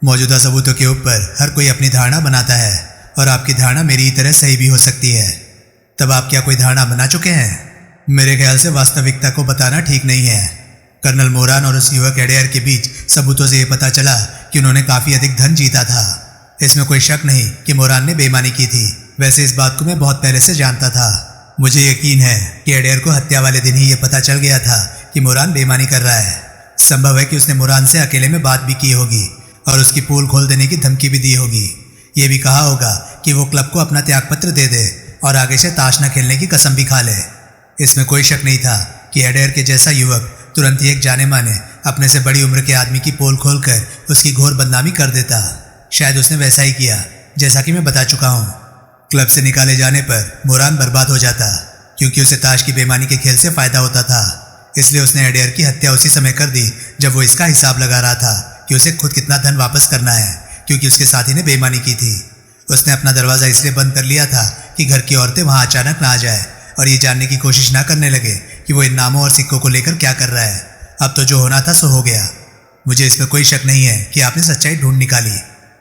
मौजूदा सबूतों के ऊपर हर कोई अपनी धारणा बनाता है और आपकी धारणा मेरी ही तरह सही भी हो सकती है। तब आप क्या कोई धारणा बना चुके हैं? मेरे ख्याल से वास्तविकता को बताना ठीक नहीं है। कर्नल मोरान और उस युवक एडेयर के बीच सबूतों से ये पता चला कि उन्होंने काफ़ी अधिक धन जीता था। इसमें कोई शक नहीं कि मोरान ने बेईमानी की थी। वैसे इस बात को मैं बहुत पहले से जानता था। मुझे यकीन है कि एडेयर को हत्या वाले दिन ही ये पता चल गया था कि मोरान बेईमानी कर रहा है। संभव है कि उसने मोरान से अकेले में बात भी की होगी और उसकी पोल खोल देने की धमकी भी दी होगी। ये भी कहा होगा कि वो क्लब को अपना त्यागपत्र दे दे और आगे से ताश न खेलने की कसम भी खा ले। इसमें कोई शक नहीं था कि एडेयर के जैसा युवक तुरंत ही एक जाने माने अपने से बड़ी उम्र के आदमी की पोल खोलकर उसकी घोर बदनामी कर देता। शायद उसने वैसा ही किया जैसा कि मैं बता चुका हूँ। क्लब से निकाले जाने पर मोरान बर्बाद हो जाता क्योंकि उसे ताश की बेईमानी के खेल से फायदा होता था। इसलिए उसने एडेयर की हत्या उसी समय कर दी जब वो इसका हिसाब लगा रहा था कि उसे खुद कितना धन वापस करना है, क्योंकि उसके साथी ने बेईमानी की थी। उसने अपना दरवाज़ा इसलिए बंद कर लिया था कि घर की औरतें वहाँ अचानक ना आ जाए और ये जानने की कोशिश ना करने लगे कि वो इन नामों और सिक्कों को लेकर क्या कर रहा है। अब तो जो होना था सो हो गया। मुझे इसमें कोई शक नहीं है कि आपने सच्चाई ढूंढ निकाली।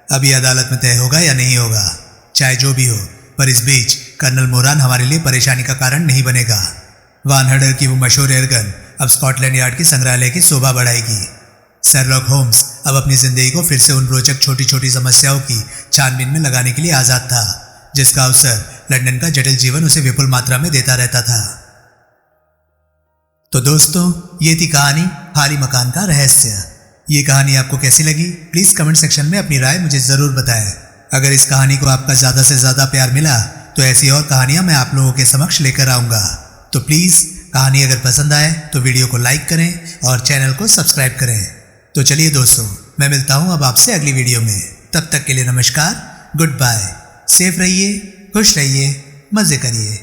अभी अदालत में तय होगा या नहीं होगा, चाहे जो भी हो, पर इस बीच कर्नल मोरान हमारे लिए परेशानी का कारण नहीं बनेगा। वान हर्डर की वो मशहूर एयरगन अब स्कॉटलैंड यार्ड की संग्रहालय की शोभा बढ़ाएगी। शेरलॉक होम्स अब अपनी जिंदगी को फिर से उन रोचक छोटी छोटी समस्याओं की छानबीन में लगाने के लिए आज़ाद था जिसका अवसर लंदन का जटिल जीवन उसे विपुल मात्रा में देता रहता था। तो दोस्तों, ये थी कहानी खाली मकान का रहस्य। ये कहानी आपको कैसी लगी प्लीज़ कमेंट सेक्शन में अपनी राय मुझे ज़रूर बताएं। अगर इस कहानी को आपका ज़्यादा से ज़्यादा प्यार मिला तो ऐसी और कहानियाँ मैं आप लोगों के समक्ष लेकर आऊँगा। तो प्लीज़ कहानी अगर पसंद आए तो वीडियो को लाइक करें और चैनल को सब्सक्राइब करें। तो चलिए दोस्तों, मैं मिलता हूँ अब आपसे अगली वीडियो में। तब तक के लिए नमस्कार, गुड बाय, सेफ रहिए, खुश रहिए, मज़े करिए।